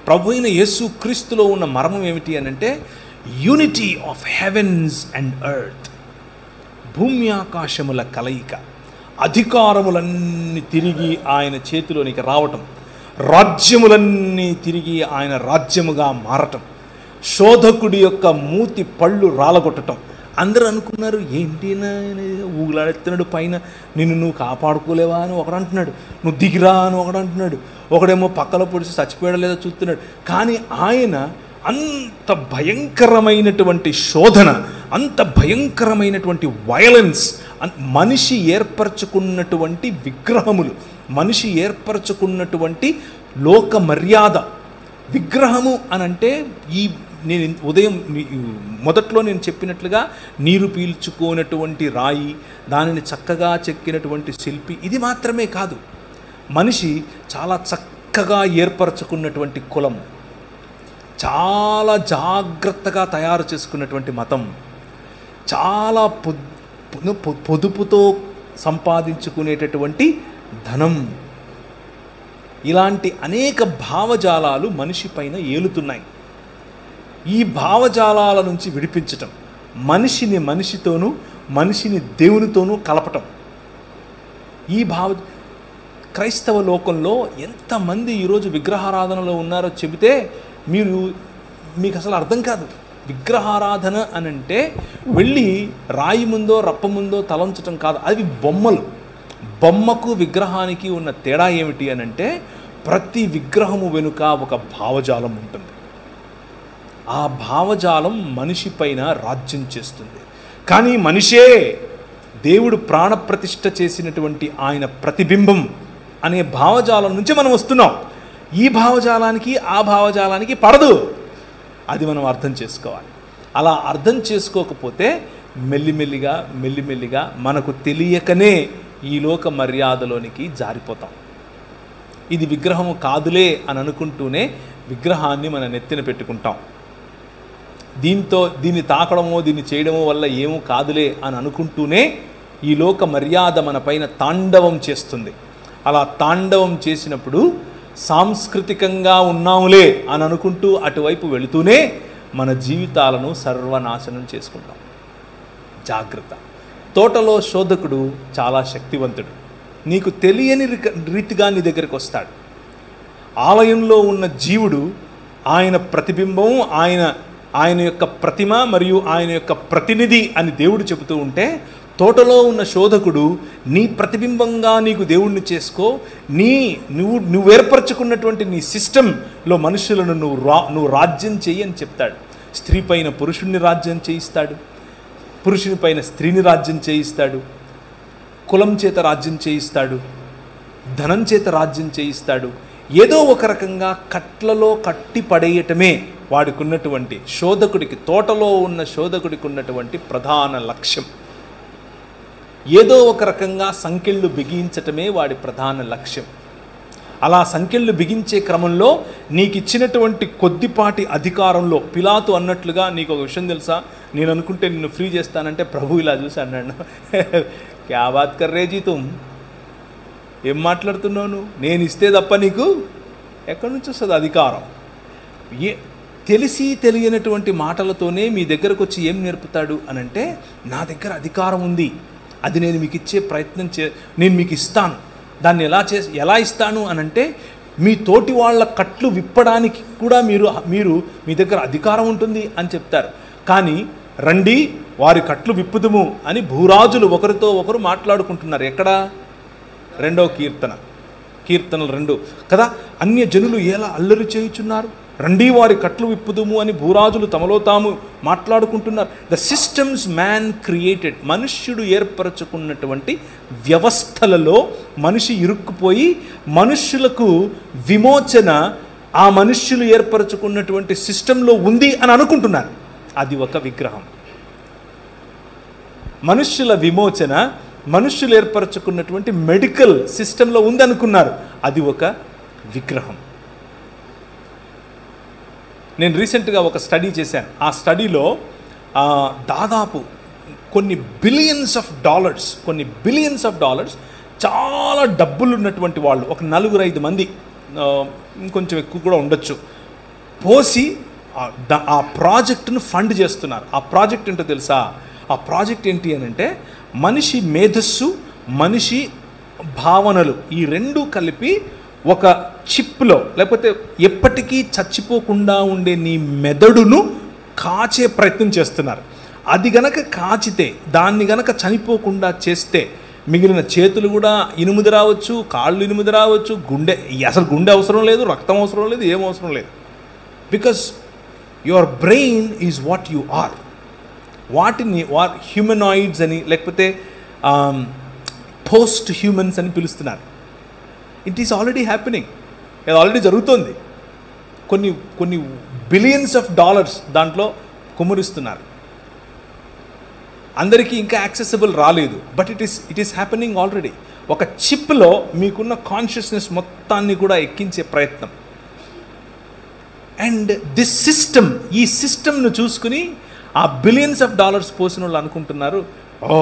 ప్రభు అయిన యేసు క్రీస్తులో ఉన్న మర్మం ఏమిటి అని అంటే, unity of heavens and earth, భూమి ఆకాశముల కలయిక, అధికారములన్నీ తిరిగి ఆయన చేతిలోనికి రావటం, రాజ్యములన్నీ తిరిగి ఆయన రాజ్యముగా మారటం, శోధకుడి యొక్క మూతి పళ్ళు రాలగొట్టడం. అందరూ అనుకున్నారు, ఏంటి ఊగులాడెత్తున్నాడు పైన, నిన్ను నువ్వు కాపాడుకోలేవా అని ఒకడు అంటున్నాడు, నువ్వు దిగిరా అని ఒకడు అంటున్నాడు, ఒకడేమో పక్కలో పొడిచి చచ్చిపోయాడో లేదో చూస్తున్నాడు. కానీ ఆయన అంత భయంకరమైనటువంటి శోధన, అంత భయంకరమైనటువంటి వయలెన్స్, మనిషి ఏర్పరచుకున్నటువంటి విగ్రహములు, మనిషి ఏర్పరచుకున్నటువంటి లోక మర్యాద. విగ్రహము అనంటే ఈ నేను ఉదయం మొదట్లో నేను చెప్పినట్లుగా నీరు పీల్చుకోనటువంటి రాయి, దానిని చక్కగా చెక్కినటువంటి శిల్పి, ఇది మాత్రమే కాదు. మనిషి చాలా చక్కగా ఏర్పరచుకున్నటువంటి కులం, చాలా జాగ్రత్తగా తయారు చేసుకున్నటువంటి మతం, చాలా పొదుపుతో సంపాదించుకునేటటువంటి ధనం, ఇలాంటి అనేక భావజాలాలు మనిషి పైన ఏలుతున్నాయి. ఈ భావజాలాల నుంచి విడిపించటం, మనిషిని మనిషితోనూ మనిషిని దేవునితోనూ కలపటం. ఈ క్రైస్తవ లోకంలో ఎంతమంది ఈరోజు విగ్రహారాధనలో ఉన్నారో చెబితే మీకు అసలు అర్థం కాదు. విగ్రహారాధన అనంటే వెళ్ళి రాయి ముందో రప్ప ముందో తలంచటం కాదు, అవి బొమ్మలు. బొమ్మకు విగ్రహానికి ఉన్న తేడా ఏమిటి అనంటే, ప్రతి విగ్రహము వెనుక ఒక భావజాలం ఉంటుంది. ఆ భావజాలం మనిషి పైన రాజ్యం చేస్తుంది. కానీ మనిషే దేవుడు ప్రాణప్రతిష్ఠ చేసినటువంటి ఆయన ప్రతిబింబం అనే భావజాలం నుంచి మనం వస్తున్నాం. ఈ భావజాలానికి ఆ భావజాలానికి పడదు. అది మనం అర్థం చేసుకోవాలి. అలా అర్థం చేసుకోకపోతే మెల్లిమెల్లిగా మనకు తెలియకనే ఈ లోక మర్యాదలోనికి జారిపోతాం. ఇది విగ్రహము కాదులే అని అనుకుంటూనే విగ్రహాన్ని మన నెత్తిన పెట్టుకుంటాం. దీన్ని తాకడమో దీన్ని చేయడమో వల్ల ఏమో కాదులే అని అనుకుంటూనే ఈ లోక మర్యాద మన పైన తాండవం చేస్తుంది. అలా తాండవం చేసినప్పుడు సాంస్కృతికంగా ఉన్నాములే అని అనుకుంటూ అటువైపు వెళుతూనే మన జీవితాలను సర్వనాశనం చేసుకుంటాం. జాగ్రత్త. తోటలో శోధకుడు చాలా శక్తివంతుడు. నీకు తెలియని రీతిగా నీ దగ్గరికి వస్తాడు. ఆలయంలో ఉన్న జీవుడు ఆయన ప్రతిబింబం, ఆయన యొక్క ప్రతిమ మరియు ఆయన యొక్క ప్రతినిధి అని దేవుడు చెబుతూ ఉంటే, తోటలో ఉన్న శోధకుడు నీ ప్రతిబింబంగా నీకు దేవుణ్ణి చేసుకో, నువ్వు ఏర్పరచుకున్నటువంటి నీ సిస్టంలో మనుషులను నువ్వు రాజ్యం చెయ్యి అని చెప్తాడు. స్త్రీ పైన పురుషుణ్ణి రాజ్యం చేయిస్తాడు, పురుషుని పైన స్త్రీని రాజ్యం చేయిస్తాడు, కులం చేత రాజ్యం చేయిస్తాడు, ధనం చేత రాజ్యం చేయిస్తాడు. ఏదో ఒక రకంగా కట్లలో కట్టి పడేయటమే వాడికి ఉన్నటువంటి శోధకుడికి, తోటలో ఉన్న శోధకుడికి ఉన్నటువంటి ప్రధాన లక్ష్యం. ఏదో ఒక రకంగా సంకెళ్ళు బిగించటమే వాడి ప్రధాన లక్ష్యం. అలా సంకెళ్ళు బిగించే క్రమంలో నీకు ఇచ్చినటువంటి కొద్దిపాటి అధికారంలో, పిలాతు అన్నట్లుగా, నీకు ఒక విషయం తెలుసా, నేను అనుకుంటే నిన్ను ఫ్రీ చేస్తానంటే ప్రభు ఇలా చూసి అన్నాడు, క్యా బాత్ కర్ రే జీ తుమ్, ఏం మాట్లాడుతున్నావు, నేను ఇస్తే తప్ప నీకు ఎక్కడి నుంచి వస్తుంది అధికారం? తెలిసి తెలియనటువంటి మాటలతోనే మీ దగ్గరకు వచ్చి ఏం నేర్పుతాడు అనంటే, నా దగ్గర అధికారం ఉంది, అది నేను మీకు ఇచ్చే ప్రయత్నం నేను మీకు ఇస్తాను. దాన్ని ఎలా ఇస్తాను అనంటే, మీ తోటి వాళ్ళ కట్లు విప్పడానికి కూడా మీ దగ్గర అధికారం ఉంటుంది అని చెప్తారు. కానీ రండి వారి కట్లు విప్పుదుము అని భూరాజులు ఒకరితో ఒకరు మాట్లాడుకుంటున్నారు. ఎక్కడ? 2వ కీర్తనలు 2 కదా. అన్య జనులు ఎలా అల్లరి చేయుచున్నారు, రండి వారి కట్లు విప్పుదుము అని భూరాజులు తమలో తాము మాట్లాడుకుంటున్నారు. ద సిస్టమ్స్ మ్యాన్ క్రియేటెడ్, మనుష్యుడు ఏర్పరచుకున్నటువంటి వ్యవస్థలలో మనిషి ఇరుక్కుపోయి మనుష్యులకు విమోచన ఆ మనుష్యులు ఏర్పరచుకున్నటువంటి సిస్టంలో ఉంది అని అనుకుంటున్నారు. అది ఒక విగ్రహం. మనుష్యుల విమోచన మనుష్యులు ఏర్పరచుకున్నటువంటి మెడికల్ సిస్టంలో ఉందనుకున్నారు. అది ఒక విగ్రహం. నేను రీసెంట్గా ఒక స్టడీ చేశాను. ఆ స్టడీలో దాదాపు కొన్ని బిలియన్స్ ఆఫ్ డాలర్స్ చాలా డబ్బులు ఉన్నటువంటి వాళ్ళు, ఒక 4-5 మంది, ఇంకొంచెం ఎక్కువ కూడా ఉండొచ్చు, పోసి ఆ ప్రాజెక్టును ఫండ్ చేస్తున్నారు. ఆ ప్రాజెక్ట్ ఏంటో తెలుసా? ఆ ప్రాజెక్ట్ ఏంటి అని అంటే, మనిషి మేధస్సు, మనిషి భావనలు ఈ 2 కలిపి ఒక చిప్లో, లేకపోతే ఎప్పటికీ చచ్చిపోకుండా ఉండే నీ మెదడును కాచే ప్రయత్నం చేస్తున్నారు. అది గనక కాచితే, దాన్ని గనక చనిపోకుండా చేస్తే, మిగిలిన చేతులు కూడా ఇనుముది రావచ్చు, కాళ్ళు ఇనుముది రావచ్చు, అసలు గుండె అవసరం లేదు, రక్తం అవసరం లేదు, ఏం అవసరం లేదు. Because your brain is what you are. వాటిని హ్యూమనాయిడ్స్ అని, లేకపోతే పోస్ట్ హ్యూమన్స్ అని పిలుస్తున్నారు. It is already happening. ఇది ఆల్రెడీ జరుగుతోంది. కొన్ని బిలియన్స్ ఆఫ్ డాలర్స్ దాంట్లో కుమ్మరిస్తున్నారు. అందరికీ ఇంకా యాక్సెసిబుల్ రాలేదు, but it is happening already. ఒక చిప్లో మీకున్న కాన్షియస్నెస్ మొత్తాన్ని కూడా ఎక్కించే ప్రయత్నం. అండ్ దిస్ సిస్టమ్, ఈ సిస్టమ్ను చూసుకుని ఆ బిలియన్స్ ఆఫ్ డాలర్స్ పోసిన వాళ్ళు అనుకుంటున్నారు, ఓ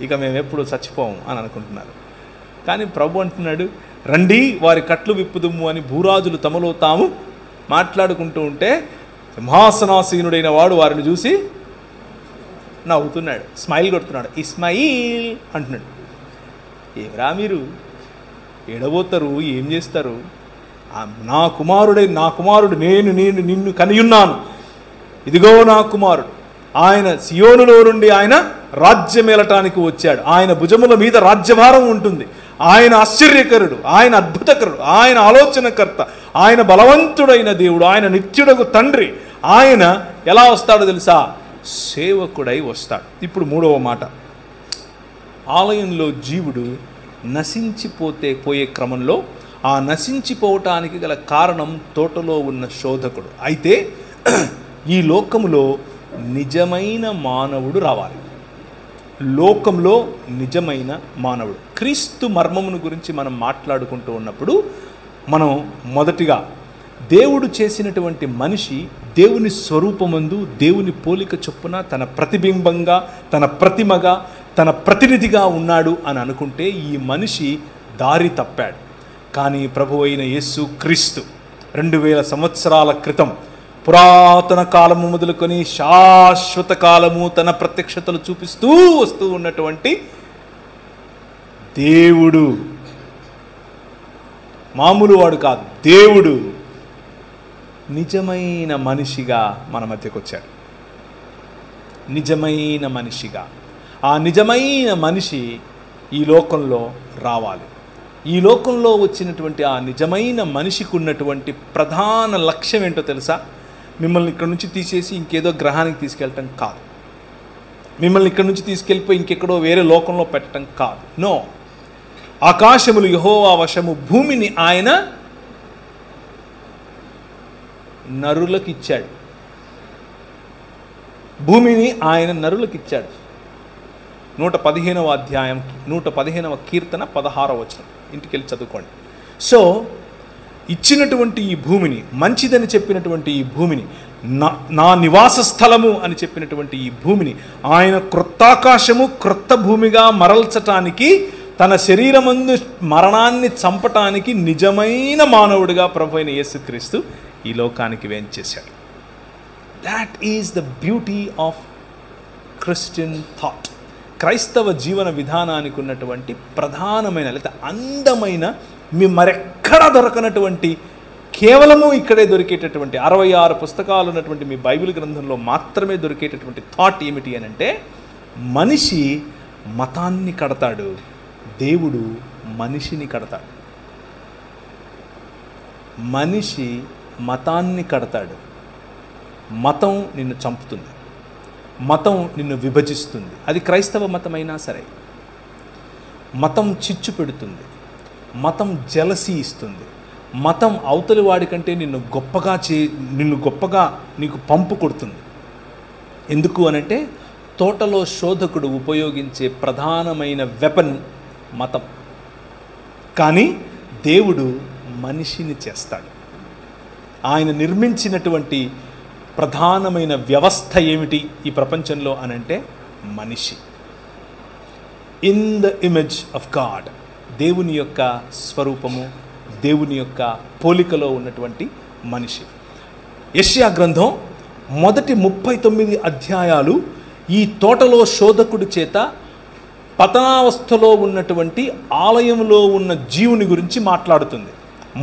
ఇక మేము ఎప్పుడు చచ్చిపోము అని అనుకుంటున్నారు. కానీ ప్రభు అంటున్నాడు, రండి వారి కట్లు విప్పుదుము అని భూరాజులు తమలో తాము మాట్లాడుకుంటూ ఉంటే, సింహాసనాసీనుడైన వాడు వారిని చూసి నవ్వుతున్నాడు, స్మైల్ కొడుతున్నాడు, ఇస్మాయిల్ అంటున్నాడు. ఏమరా మీరు ఎడబోతారు, ఏం చేస్తారు? నా కుమారుడు నేను నిన్ను కనియున్నాను, ఇదిగో నా కుమారుడు, ఆయన సియోనులో నుండి ఆయన రాజ్యమేలటానికి వచ్చాడు, ఆయన భుజముల మీద రాజ్యభారం ఉంటుంది, ఆయన ఆశ్చర్యకరుడు, ఆయన అద్భుతకరుడు, ఆయన ఆలోచనకర్త, ఆయన బలవంతుడైన దేవుడు, ఆయన నిత్యుడగు తండ్రి. ఆయన ఎలా వస్తాడో తెలుసా? సేవకుడై వస్తాడు. ఇప్పుడు 3వ మాట, ఆలయంలో జీవుడు పోయే క్రమంలో ఆ నశించిపోవటానికి గల కారణం తోటలో ఉన్న శోధకుడు. అయితే ఈ లోకములో నిజమైన మానవుడు రావాలి. లోకంలో నిజమైన మానవుడు, క్రీస్తు మర్మమును గురించి మనం మాట్లాడుకుంటూ ఉన్నప్పుడు మనం మొదటిగా దేవుడు చేసినటువంటి మనిషి దేవుని స్వరూపమందు, దేవుని పోలిక చొప్పున, తన ప్రతిబింబంగా, తన ప్రతిమగా, తన ప్రతినిధిగా ఉన్నాడు అని అనుకుంటే ఈ మనిషి దారి తప్పాడు. కానీ ప్రభు అయిన యేసు క్రీస్తు 2000 సంవత్సరాల క్రితం, పురాతన కాలము మొదలుకొని శాశ్వత కాలము తన ప్రత్యక్షతలు చూపిస్తూ వస్తూ ఉన్నటువంటి దేవుడు, మామూలు వాడు కాదు, దేవుడు నిజమైన మనిషిగా మన మధ్యకు వచ్చాడు. నిజమైన మనిషిగా. ఆ నిజమైన మనిషి ఈ లోకంలో రావాలి. ఈ లోకంలో వచ్చినటువంటి ఆ నిజమైన మనిషికి ఉన్నటువంటి ప్రధాన లక్ష్యం ఏంటో తెలుసా? మిమ్మల్ని ఇక్కడ నుంచి తీసేసి ఇంకేదో గ్రహానికి తీసుకెళ్ళటం కాదు. మిమ్మల్ని ఇక్కడ నుంచి తీసుకెళ్ళిపోయి ఇంకెక్కడో వేరే లోకంలో పెట్టడం కాదు. నో. ఆకాశములు యెహోవా వశము, భూమిని ఆయన నరులకు ఇచ్చాడు. భూమిని ఆయన నరులకు ఇచ్చాడు. 115వ అధ్యాయం 115వ కీర్తన 16వ వచనం ఇంటికి వెళ్ళి చదువుకోండి. సో ఇచ్చినటువంటి ఈ భూమిని, మంచిదని చెప్పినటువంటి ఈ భూమిని, నా నివాస స్థలము అని చెప్పినటువంటి ఈ భూమిని ఆయన క్రొత్తాకాశము క్రొత్త భూమిగా మరల్చటానికి, తన శరీరమందు మరణాన్ని చంపటానికి నిజమైన మానవుడిగా ప్రభువైన యేసుక్రీస్తు ఈ లోకానికి వేంచేశాడు. That is the beauty of Christian thought. క్రైస్తవ జీవన విధానానికి ఉన్నటువంటి ప్రధానమైన లేదా అందమైన, మీ మరెక్కడా దొరకనటువంటి, కేవలము ఇక్కడే దొరికేటటువంటి 66 పుస్తకాలు ఉన్నటువంటి మీ బైబిల్ గ్రంథంలో మాత్రమే దొరికేటటువంటి థాట్ ఏమిటి అని అంటే, మనిషి మతాన్ని కడతాడు, దేవుడు మనిషిని కడతాడు. మనిషి మతాన్ని కడతాడు. మతం నిన్ను చంపుతుంది, మతం నిన్ను విభజిస్తుంది. అది క్రైస్తవ మతమైనా సరే. మతం చిచ్చు పెడుతుంది, మతం జలసీ ఇస్తుంది, మతం అవతలి వాడికంటే నిన్ను గొప్పగా నీకు పంపు కొడుతుంది. ఎందుకు అనంటే, తోటలో శోధకుడు ఉపయోగించే ప్రధానమైన వెపన్ మతం. కానీ దేవుడు మనిషిని చేస్తాడు. ఆయన నిర్మించినటువంటి ప్రధానమైన వ్యవస్థ ఏమిటి ఈ ప్రపంచంలో అనంటే, మనిషి. In the image of God, దేవుని యొక్క స్వరూపము, దేవుని యొక్క పోలికలో ఉన్నటువంటి మనిషి. యెషయా గ్రంథం మొదటి 39 అధ్యాయాలు ఈ తోటలో శోధకుడి చేత పతనావస్థలో ఉన్నటువంటి ఆలయంలో ఉన్న జీవుని గురించి మాట్లాడుతుంది.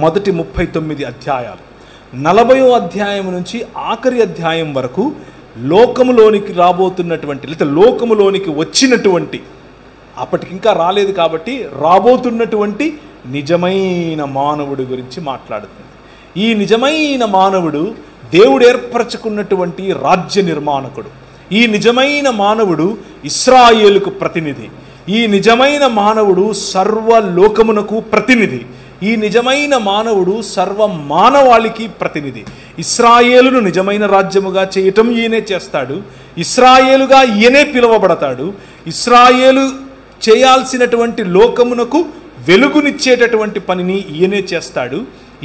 మొదటి 39 అధ్యాయాలు. 40వ అధ్యాయం నుంచి ఆఖరి అధ్యాయం వరకు లోకములోనికి రాబోతున్నటువంటి, లేదా లోకములోనికి వచ్చినటువంటి, అప్పటికింకా రాలేదు కాబట్టి రాబోతున్నటువంటి నిజమైన మానవుడి గురించి మాట్లాడుతుంది. ఈ నిజమైన మానవుడు దేవుడు ఏర్పరచుకున్నటువంటి రాజ్య నిర్మాణకుడు. ఈ నిజమైన మానవుడు ఇశ్రాయేలుకు ప్రతినిధి. ఈ నిజమైన మానవుడు సర్వలోకమునకు ప్రతినిధి. ఈ నిజమైన మానవుడు సర్వ మానవాళికి ప్రతినిధి. ఇశ్రాయేలును నిజమైన రాజ్యముగా చేయటం ఈయనే చేస్తాడు. ఇశ్రాయేలుగా ఈయనే పిలువబడతాడు. ఇశ్రాయేలు చేయాల్సినటువంటి లోకమునకు వెలుగునిచ్చేటటువంటి పనిని ఈయనే చేస్తాడు.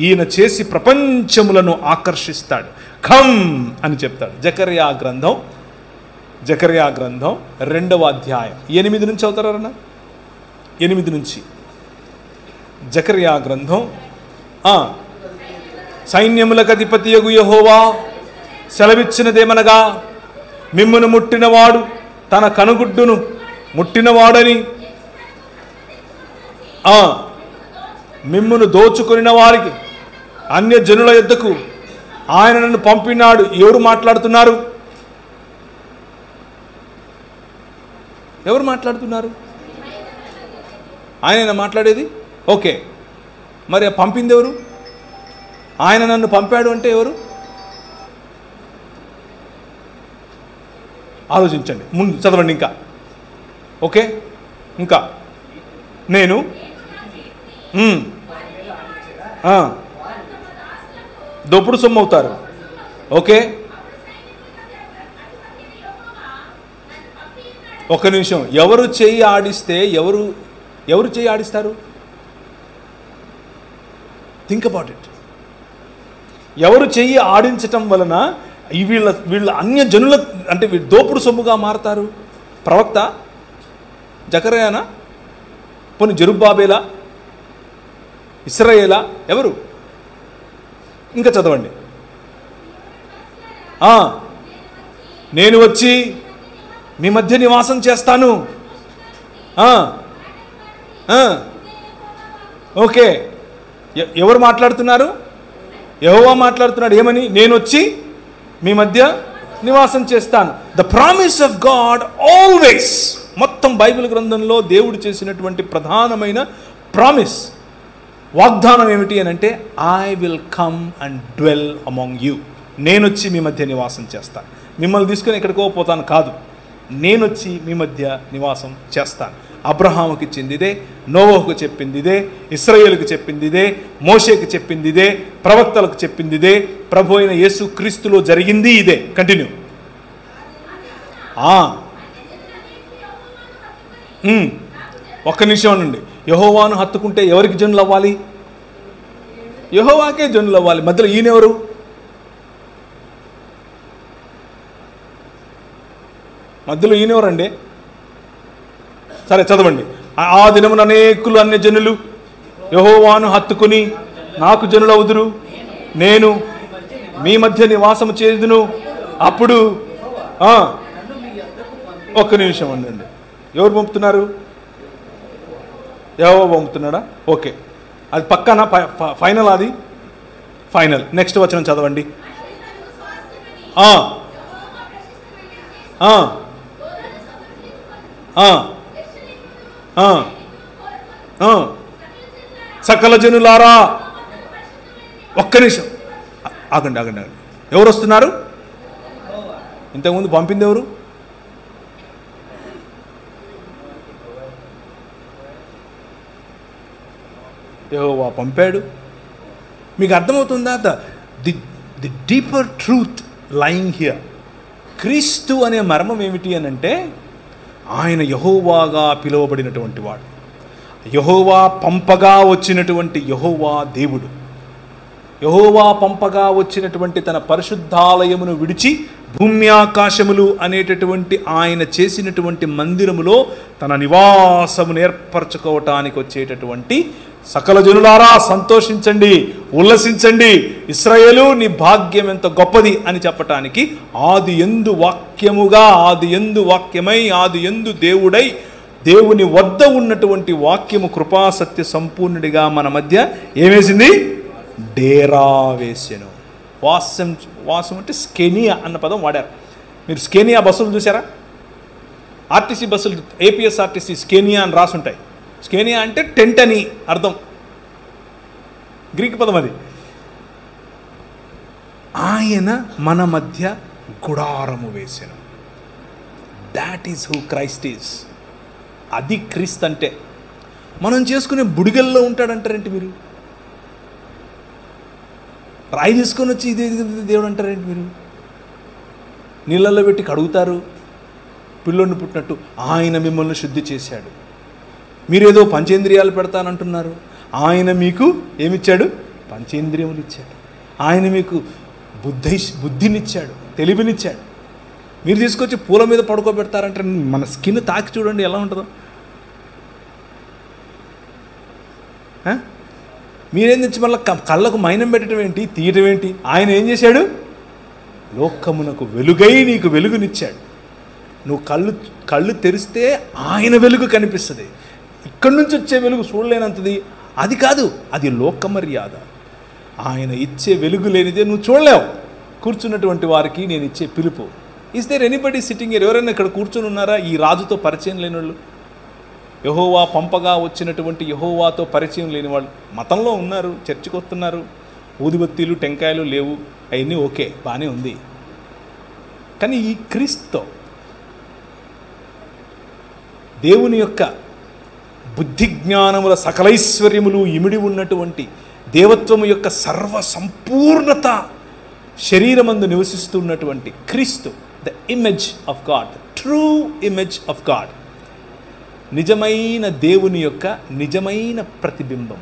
ఈయన చేసి ప్రపంచములను ఆకర్షిస్తాడు. ఖమ్ అని చెప్తాడు. జకర్యా గ్రంథం 2వ అధ్యాయం 8 నుంచి అవుతారన్న, 8 నుంచి. జకర్యా గ్రంథం, సైన్యములకు అధిపతియగు యెహోవా సెలవిచ్చినదేమనగా, మిమ్మును ముట్టినవాడు తన కనుగుడ్డును ముట్టినవాడని, మిమ్మును దోచుకొనిన వారికి అన్య జనుల యొద్దకు ఆయన నన్ను పంపినాడు. ఎవరు మాట్లాడుతున్నారు? ఎవరు మాట్లాడుతున్నారు? ఆయన మాట్లాడేది. ఓకే, మరి పంపింది ఎవరు? ఆయన నన్ను పంపాడు అంటే ఎవరు? ఆలోచించండి, ముందు చదవండి ఇంకా. ఓకే, ఇంకా నేను దోపుడు సొమ్ము అవుతారు. ఓకే, ఒక నిమిషం. ఎవరు చేయి ఆడిస్తే ఎవరు చేయి ఆడిస్తారు? Think about it. ఎవరు చెయ్యి ఆడించటం వలన వీళ్ళ అన్య జనుల అంటే దోపుడు సొమ్ముగా మారతారు? ప్రవక్త? జకర్యానా? పోనీ జెరుబ్బాబేలా? ఇశ్రాయేలా? ఎవరు? ఇంకా చదవండి. నేను వచ్చి మీ మధ్య నివాసం చేస్తాను, ఓకే, ఎవరు మాట్లాడుతున్నారు? యెహోవా మాట్లాడుతున్నాడు. ఏమని? నేను వచ్చి మీ మధ్య నివాసం చేస్తాను. The promise of God always. మొత్తం బైబిల్ గ్రంథంలో దేవుడు చేసినటువంటి ప్రధానమైన ప్రామిస్, వాగ్దానం ఏమిటి అని అంటే, I will come and dwell among you. నేను వచ్చి మీ మధ్య నివాసం చేస్తాను. మిమ్మల్ని తీసుకొని ఎక్కడికో పోతాను కాదు, నేను వచ్చి మీ మధ్య నివాసం చేస్తాను. అబ్రహాముకి ఇచ్చింది ఇదే, నోవహుకు చెప్పింది ఇదే, ఇశ్రాయేలుకు చెప్పింది ఇదే, మోషేకి చెప్పింది ఇదే, ప్రవక్తలకు చెప్పింది ఇదే, ప్రభు అయిన యేసు క్రీస్తులో జరిగింది ఇదే. కంటిన్యూ. ఒక్క నిమిషం నుండి, యెహోవాను హత్తుకుంటే ఎవరికి జనులు అవ్వాలి? యెహోవాకే జనులు అవ్వాలి. మధ్యలో ఈయనెవరు? మధ్యలో ఈయనెవరండి? సరే చదవండి. ఆ దినమున అనేకులు అన్య జనులు యెహోవాను హత్తుకుని నాకు జనులవుదురు, నేను మీ మధ్య నివాసము చేదును. అప్పుడు ఒక్క నిమిషం ఉండండి. ఎవరు పంపుతున్నారు? యెహోవా పంపుతున్నాడా? ఓకే, అది పక్కన ఫైనల్, అది ఫైనల్. నెక్స్ట్ వచనం చదవండి. సకల జనులారా, ఒక్క నిమిషం ఆగండి ఆగండి ఆగండి. ఎవరు వస్తున్నారు? ఇంతకుముందు పంపింది ఎవరు? యెహోవా పంపాడు. మీకు అర్థమవుతుందా? The deeper truth lying here. క్రీస్తు అనే మర్మం ఏమిటి అని అంటే, ఆయన యెహోవాగా పిలువబడినటువంటి వాడు, యెహోవా పంపగా వచ్చినటువంటి యెహోవా దేవుడు. యెహోవా పంపగా వచ్చినటువంటి తన పరిశుద్ధాలయమును విడిచి భూమి ఆకాశములు అనేటటువంటి ఆయన చేసినటువంటి మందిరములో తన నివాసమును ఏర్పరచుకోవటానికి వచ్చేటటువంటి సకల జనులారా సంతోషించండి, ఉల్లసించండి, ఇశ్రాయేలు నీ భాగ్యం ఎంత గొప్పది అని చెప్పటానికి ఆది యందు వాక్యముగా, ఆది యందు వాక్యమై, ఆది యందు దేవుడై, దేవుని వద్ద ఉన్నటువంటి వాక్యము కృపాసత్య సంపూర్ణుడిగా మన మధ్య ఏమేసింది? డేరా వేసెను. వాసం అంటే స్కెనియా అన్న పదం వాడారు. మీరు స్కెనియా బస్సులు చూసారా? ఆర్టీసీ బస్సులు, ఏపీఎస్ఆర్టీసీ స్కెనియా అని రాసుంటాయి. స్కెనియా అంటే టెంట్ అని అర్థం, గ్రీక్ పదం అది. ఆయన మన మధ్య గుడారము వేసెను. That is who Christ is. అది క్రీస్తు అంటే. మనం చేసుకునే బుడిగల్లో ఉంటాడంటారేంటి మీరు? రాయి తీసుకొని వచ్చి ఇది దేవుడు అంటారేంటి మీరు? నీళ్ళల్లో పెట్టి కడుగుతారు పిల్లోడిని పుట్టినట్టు. ఆయన మిమ్మల్ని శుద్ధి చేశాడు. మీరేదో పంచేంద్రియాలు పెడతానంటున్నారు. ఆయన మీకు ఏమిచ్చాడు? పంచేంద్రియములు ఇచ్చాడు. ఆయన మీకు బుద్ధినిచ్చాడు, తెలివినిచ్చాడు. మీరు తీసుకొచ్చి పూల మీద పడుకోబెడతారంటే మన స్కిన్ తాకి చూడండి ఎలా ఉంటుందో. మీరేం తెచ్చి మళ్ళీ కళ్ళకు మైనం పెట్టడం ఏంటి, తీయటం ఏంటి? ఆయన ఏం చేశాడు? లోకమునకు వెలుగై నీకు వెలుగునిచ్చాడు. నువ్వు కళ్ళు తెరిస్తే ఆయన వెలుగు కనిపిస్తుంది. ఇక్కడి నుంచి వచ్చే వెలుగు చూడలేనంతది అది కాదు, అది లోక మర్యాద. ఆయన ఇచ్చే వెలుగు లేనిదే నువ్వు చూడలేవు. కూర్చున్నటువంటి వారికి నేను ఇచ్చే పిలుపు. Is there anybody sitting here? ఎవరైనా ఇక్కడ కూర్చొని ఉన్నారా ఈ రాజుతో పరిచయం లేని వాళ్ళు? యెహోవా పంపగా వచ్చినటువంటి యెహోవాతో పరిచయం లేని వాళ్ళు మతంలో ఉన్నారు, చర్చికి వస్తున్నారు, ఊదిబత్తీలు టెంకాయలు లేవు, అవన్నీ ఓకే, బాగానే ఉంది. కానీ ఈ క్రీస్తుతో దేవుని యొక్క బుద్ధి జ్ఞానముల సకలైశ్వర్యములు ఇమిడి ఉన్నటువంటి దేవత్వము యొక్క సర్వ సంపూర్ణత శరీరమందు నివసిస్తున్నటువంటి క్రీస్తు, the image of God, true image of God, నిజమైన దేవుని యొక్క నిజమైన ప్రతిబింబం,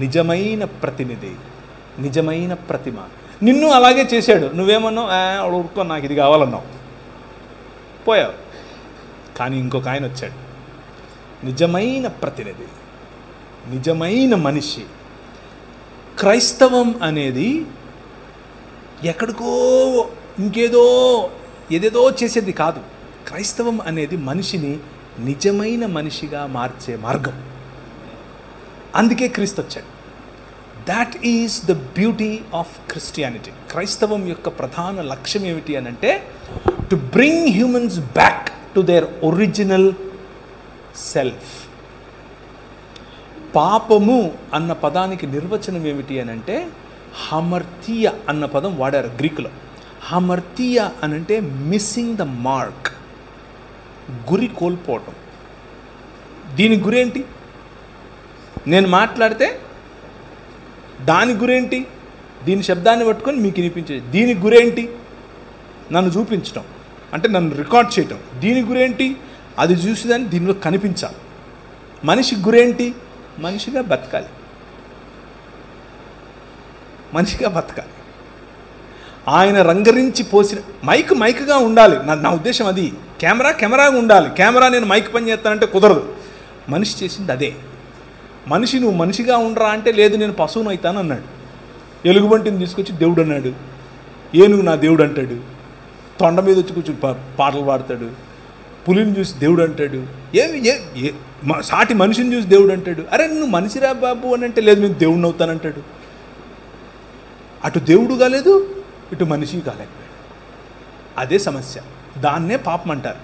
నిజమైన ప్రతినిధి, నిజమైన ప్రతిమ. నిన్ను అలాగే చేశాడు. నువ్వేమన్నావు? ఊరుకో, నాకు ఇది కావాలన్నావు, పోయావు. కానీ ఇంకొక ఆయన వచ్చాడు, నిజమైన ప్రతినిధి, నిజమైన మనిషి. క్రైస్తవం అనేది ఎక్కడికో ఏదేదో చేసేది కాదు. క్రైస్తవం అనేది మనిషిని నిజమైన మనిషిగా మార్చే మార్గం. అందుకే క్రీస్తు వచ్చాడు. That is the beauty of Christianity. క్రైస్తవం యొక్క ప్రధాన లక్ష్యం ఏమిటి అని అంటే to bring humans back to their original self. పాపము అన్న పదానికి నిర్వచనం ఏమిటి అని అంటే హమర్తీయ అన్న పదం వాడారు గ్రీకులో. హమర్తీయ అని అంటే మిస్సింగ్ ద మార్క్, గురి కోల్పోవటం. దీని గురేంటి? నేను మాట్లాడితే దాని గురేంటి? దీని శబ్దాన్ని పట్టుకొని మీకు వినిపించేది. దీని గురేంటి? నన్ను చూపించటం, అంటే నన్ను రికార్డ్ చేయటం. దీని గురేంటి? అది చూసేదాన్ని దీనిలో కనిపించాలి. మనిషి గురేంటి? మనిషిగా బతకాలి, మనిషిగా బతకాలి. ఆయన రంగరించి పోసిన మైక్గా ఉండాలి. నా ఉద్దేశం అది. కెమెరాగా ఉండాలి. కెమెరా నేను మైక్ పని చేస్తానంటే కుదరదు. మనిషి చేసింది అదే. మనిషి నువ్వు మనిషిగా ఉండరా అంటే లేదు నేను పశువును అవుతాను అన్నాడు. ఎలుగుబంటిని తీసుకొచ్చి దేవుడు అన్నాడు. ఏనుగు నా దేవుడు అంటాడు. తొండ మీద వచ్చి కూర్చొని పాటలు పాడతాడు. పులిని చూసి దేవుడు అంటాడు. సాటి మనిషిని చూసి దేవుడు అంటాడు. అరే నువ్వు మనిషిరా బాబు అని అంటే లేదు నేను దేవుడిని అవుతానంటాడు. అటు దేవుడు కాలేదు, ఇటు మనిషి కాలేకపోయాడు. అదే సమస్య. దాన్నే పాపం అంటారు.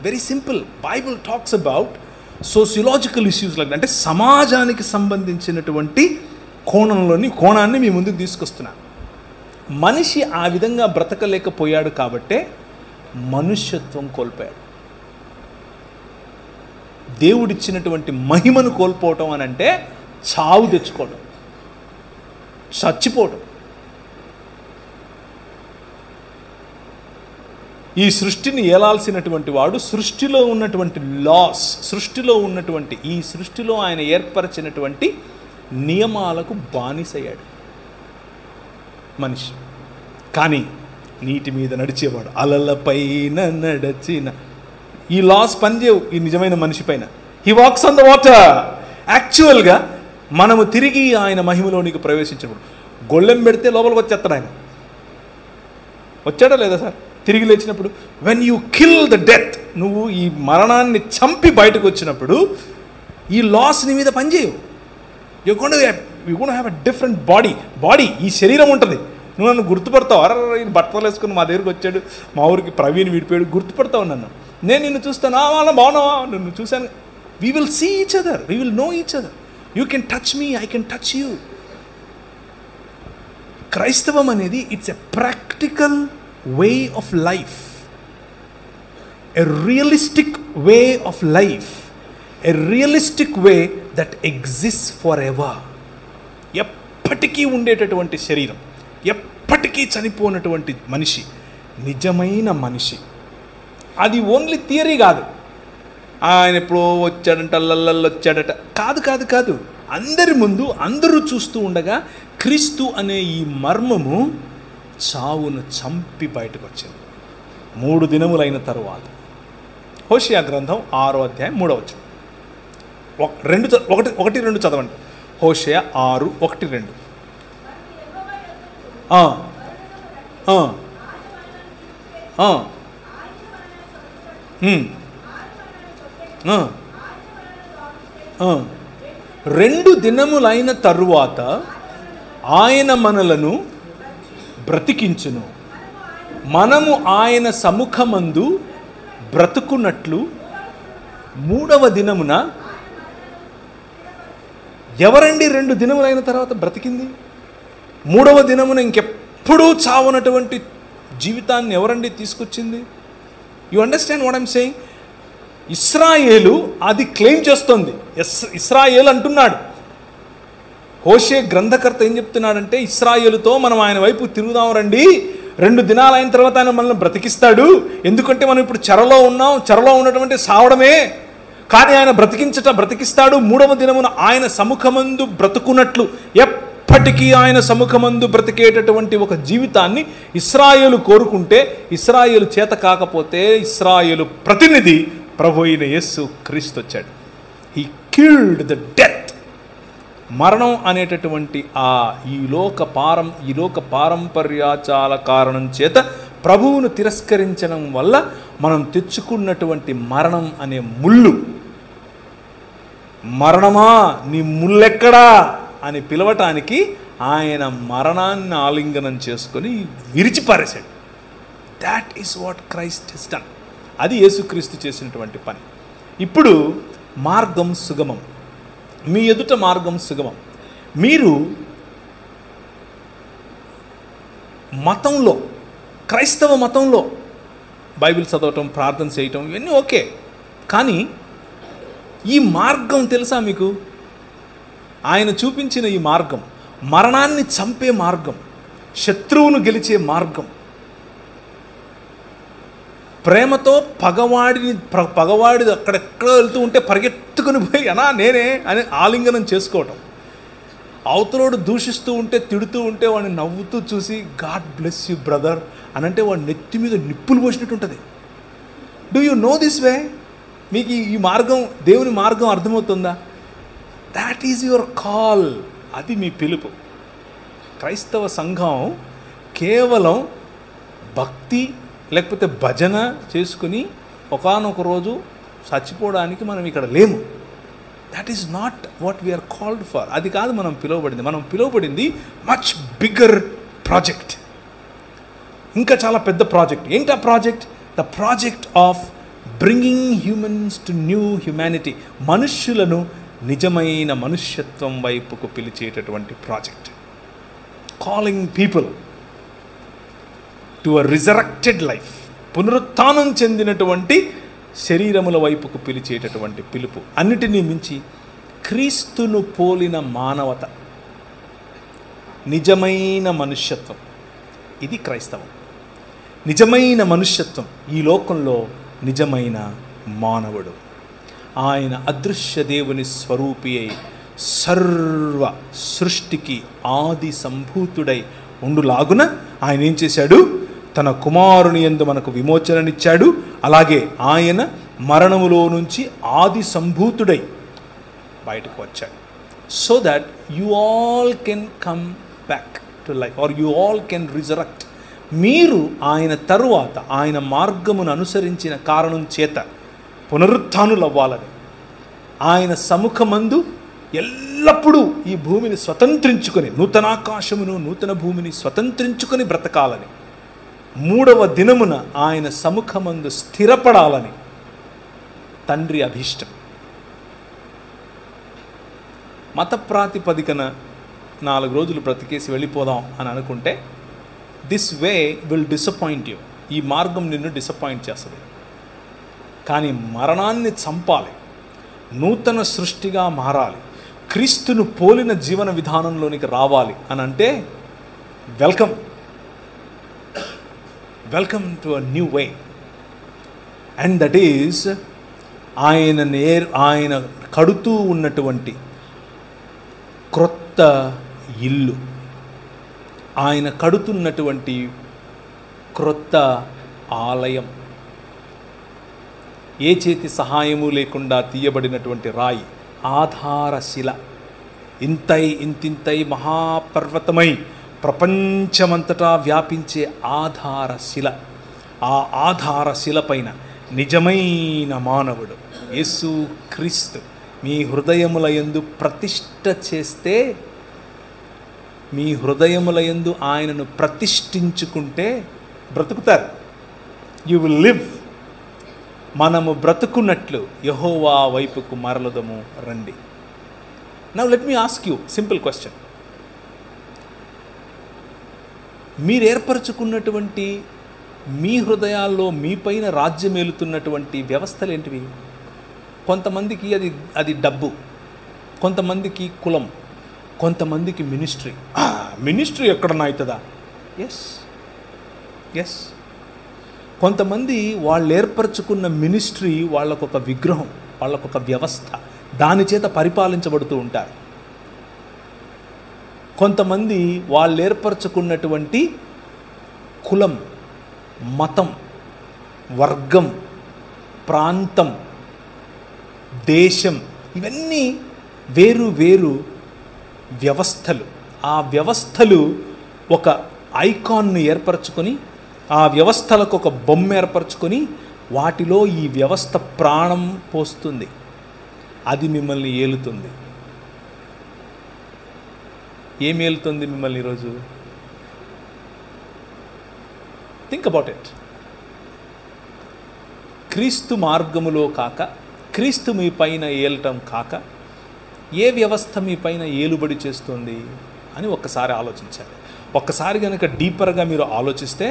Very simple. Bible talks about sociological issues లాగా, అంటే సమాజానికి సంబంధించినటువంటి కోణాన్ని మీ ముందుకు తీసుకొస్తున్నా. మనిషి ఆ విధంగా బ్రతకలేకపోయాడు కాబట్టే మనుష్యత్వం కోల్పోయాడు. దేవుడిచ్చినటువంటి మహిమను కోల్పోవటం అని అంటే చావు తెచ్చుకోవడం, చచ్చిపోవడం. ఈ సృష్టిని ఏలాల్సినటువంటి వాడు సృష్టిలో ఉన్నటువంటి లాస్, ఈ సృష్టిలో ఆయన ఏర్పరిచినటువంటి నియమాలకు బానిసయ్యాడు మనిషి. కానీ నీటి మీద నడిచేవాడు, అలలపైన నడిచిన ఈ లాస్ పనిచేయవు ఈ నిజమైన మనిషి పైన. He walks on the water. యాక్చువల్గా మనము తిరిగి ఆయన మహిమలోనికి ప్రవేశించినప్పుడు గొళ్ళెం పెడితే లోపలికి వచ్చేస్తాడు ఆయన. వచ్చాడా లేదా సార్? తిరిగి లేచినప్పుడు when you kill the death, నువ్వు ఈ మరణాన్ని చంపి బయటకు వచ్చినప్పుడు ఈ లాస్ నీ మీద పనిచేయవు. You gonna have a different body. ఈ శరీరం ఉంటుంది. నువ్వు నన్ను గుర్తుపడతావు. అరే బట్టలు వేసుకుని మా దగ్గరికి వచ్చాడు, మా ఊరికి ప్రవీణ్ విడిపోయాడు, గుర్తుపడతావు నన్ను. నేను నిన్ను చూస్తాను, వాళ్ళ బాగున్నావా, నిన్ను చూశాను. We will see each other, we will know each other. You can touch me, I can touch you. క్రైస్తవం అనేది it's a practical way of life, a realistic way of life, a realistic way that exists forever. ఎప్పటికీ ఉండేటటువంటి శరీరం, ఎప్పటికీ చనిపోయినటువంటి మనిషి, నిజమైన మనిషి. అది ఓన్లీ థియరీ కాదు. ఆయన ఎప్పుడో వచ్చాడంట, వచ్చాడట, కాదు. అందరి ముందు అందరూ చూస్తూ ఉండగా క్రీస్తు అనే ఈ మర్మము చావును చంపి బయటకు వచ్చింది 3 దినములైన తరువాత. హోషేయ గ్రంథం 6వ అధ్యాయం 3వ వచనం. 1-2 చదవండి. హోషేయ 6:1-2. రెండు దినములైన తరువాత ఆయన మనలను బ్రతికించును, మనము ఆయన సముఖమందు బ్రతుకున్నట్లు 3వ దినమున. ఎవరండి 2 దినములైన తర్వాత బ్రతికింది? 3వ దినమున ఇంకెప్పుడూ చావనటువంటి జీవితాన్ని ఎవరండి తీసుకొచ్చింది? You understand what I'm saying? ఇశ్రాయేలు అది క్లెయిమ్ చేస్తుంది. ఇశ్రాయేలు అంటున్నాడు. హోషే గ్రంథకర్త ఏం చెప్తున్నాడంటే ఇశ్రాయేలుతో మనం ఆయన వైపు తిరుగుదాం రండి, 2 దినాలు అయిన తర్వాత ఆయన మనల్ని బ్రతికిస్తాడు. ఎందుకంటే మనం ఇప్పుడు చెరలో ఉన్నాం, చెరలో ఉన్నటువంటి సావడమే, కానీ ఆయన బ్రతికిస్తాడు. 3వ దినమున ఆయన సముఖమందు బ్రతుకున్నట్లు, ఎప్పటికీ ఆయన సముఖమందు బ్రతికేటటువంటి ఒక జీవితాన్ని ఇశ్రాయేలు కోరుకుంటే, ఇశ్రాయేలు చేత కాకపోతే ఇశ్రాయేలు ప్రతినిధి ప్రభు అయిన యేసు క్రీస్తు వచ్చాడు. He killed the death. మరణం అనేటటువంటి ఈ లోక పారంపర్యాచాల కారణం చేత ప్రభువును తిరస్కరించడం వల్ల మనం తెచ్చుకున్నటువంటి మరణం అనే ముళ్ళు మరణమా నీ ముల్లెక్కడా అని పిలవటానికి ఆయన మరణాన్ని ఆలింగనం చేసుకొని విరిచిపారేశాడు. That is what Christ has done. అది యేసుక్రీస్తు చేసినటువంటి పని. ఇప్పుడు మార్గం సుగమం, మీ ఎదుట మార్గం సుగమం. మీరు మతంలో, క్రైస్తవ మతంలో బైబిల్ చదవటం, ప్రార్థన చేయటం ఇవన్నీ ఓకే, కానీ ఈ మార్గం తెలుసా మీకు? ఆయన చూపించిన ఈ మార్గం మరణాన్ని చంపే మార్గం, శత్రువును గెలిచే మార్గం, ప్రేమతో పగవాడి అక్కడెక్కడ వెళ్తూ ఉంటే పరిగెత్తుకుని పోయి అనా నేనే అని ఆలింగనం చేసుకోవటం, అవతలోడు దూషిస్తూ ఉంటే తిడుతూ ఉంటే వాడిని నవ్వుతూ చూసి గాడ్ బ్లెస్ యూ బ్రదర్ అని అంటే వాడి నెత్తి మీద నిప్పులు పోసినట్టు ఉంటుంది. Do you know this way? మీకు ఈ మార్గం, దేవుని మార్గం అర్థమవుతుందా? That is your call. అది మీ పిలుపు. క్రైస్తవ సంఘం కేవలం భక్తి లేకపోతే భజన చేసుకుని ఒకానొక రోజు చచ్చిపోవడానికి మనం ఇక్కడ లేము. That is not what we are called for. అది కాదు మనం పిలువబడింది. మనం పిలువబడింది మచ్ బిగ్గర్ ప్రాజెక్ట్, ఇంకా చాలా పెద్ద ప్రాజెక్ట్. ఏంటి ఆ project? The project of bringing humans to new humanity. మనుష్యులను నిజమైన మనుష్యత్వం వైపుకు పిలిచేటటువంటి project. Calling people to a resurrected life. పునరుత్థానం చెందినటువంటి శరీరముల వైపుకు పిలిచేటటువంటి పిలుపు. అన్నిటినీ మించి క్రీస్తును పోలిన మానవత, నిజమైన మనుష్యత్వం. ఇది క్రైస్తవం. నిజమైన మనుష్యత్వం, ఈ లోకంలో నిజమైన మానవుడు. ఆయన అదృశ్య దేవుని స్వరూపి అయి సర్వ సృష్టికి ఆది సంభూతుడై ఉండులాగున ఆయన ఏం చేశాడు? తన కుమారుని యందు మనకు విమోచననిచ్చాడు. అలాగే ఆయన మరణములో నుంచి ఆది సంభూతుడై బయటకు వచ్చాడు. So that you all can come back to life or you all can resurrect. మీరు ఆయన తరువాత ఆయన మార్గమును అనుసరించిన కారణం చేత పునరుత్థానులు అవ్వాలని, ఆయన సముఖమందు ఎల్లప్పుడూ ఈ భూమిని స్వతంత్రించుకొని, నూతనాకాశమును నూతన భూమిని స్వతంత్రించుకొని బ్రతకాలని, మూడవ దినమున ఆయన సముఖమందు స్థిరపడాలని తండ్రి అభీష్టం. మత ప్రాతిపదికన 4 రోజులు బ్రతికేసి వెళ్ళిపోదాం అని అనుకుంటే this way will disappoint you. ఈ మార్గం నిన్ను డిసప్పాయింట్ చేస్తుంది. కానీ మరణాన్ని చంపాలి, నూతన సృష్టిగా మారాలి, క్రీస్తును పోలిన జీవన విధానంలోనికి రావాలి అని అంటే welcome, welcome to a new way. And that is ఆయన కడుతూ ఉన్నటువంటి క్రొత్త ఇల్లు, ఆయన కడుతున్నటువంటి క్రొత్త ఆలయం, ఏ చేతి సహాయము లేకుండా తీయబడినటువంటి రాయి, ఆధారశిల, ఇంతింతై మహాపర్వతమై ప్రపంచమంతటా వ్యాపించే ఆధారశిల. ఆ ఆధారశిల పైన నిజమైన మానవుడు యేసు క్రీస్తు మీ హృదయముల యందు ప్రతిష్ఠ చేస్తే, మీ హృదయముల యందు ఆయనను ప్రతిష్ఠించుకుంటే బ్రతుకుతారు. You will live. మనము బ్రతుకున్నట్లు యెహోవా వైపుకు మరలదము రండి. Now let me ask you simple question. మీరు ఏర్పరచుకున్నటువంటి మీ హృదయాల్లో మీ పైన రాజ్యమేలుతున్నటువంటి వ్యవస్థలు ఏంటివి? కొంతమందికి అది డబ్బు, కొంతమందికి కులం, కొంతమందికి మినిస్ట్రీ. మినిస్ట్రీ ఎక్కడన్నా అవుతుందా? ఎస్. కొంతమంది వాళ్ళు ఏర్పరచుకున్న మినిస్ట్రీ వాళ్ళకొక విగ్రహం, వాళ్ళకొక వ్యవస్థ, దాని చేత పరిపాలించబడుతూ ఉంటారు. కొంతమంది వాళ్ళు ఏర్పరచుకున్నటువంటి కులం, మతం, వర్గం, ప్రాంతం, దేశం, ఇవన్నీ వేరు వేరు వ్యవస్థలు. ఆ వ్యవస్థలు ఒక ఐకాన్ను ఏర్పరచుకొని, ఆ వ్యవస్థలకు ఒక బొమ్మ ఏర్పరచుకొని వాటిలో ఈ వ్యవస్థ ప్రాణం పోస్తుంది. అది మిమ్మల్ని ఏలుతుంది. ఏం ఏలుతుంది మిమ్మల్ని ఈరోజు? Think about it. క్రీస్తు మార్గములో కాక, క్రీస్తు మీ పైన ఏలటం కాక, ఏ వ్యవస్థ మీ పైన ఏలుబడి చేస్తుంది అని ఒక్కసారి ఆలోచించాలి. ఒక్కసారి కనుక డీపర్గా మీరు ఆలోచిస్తే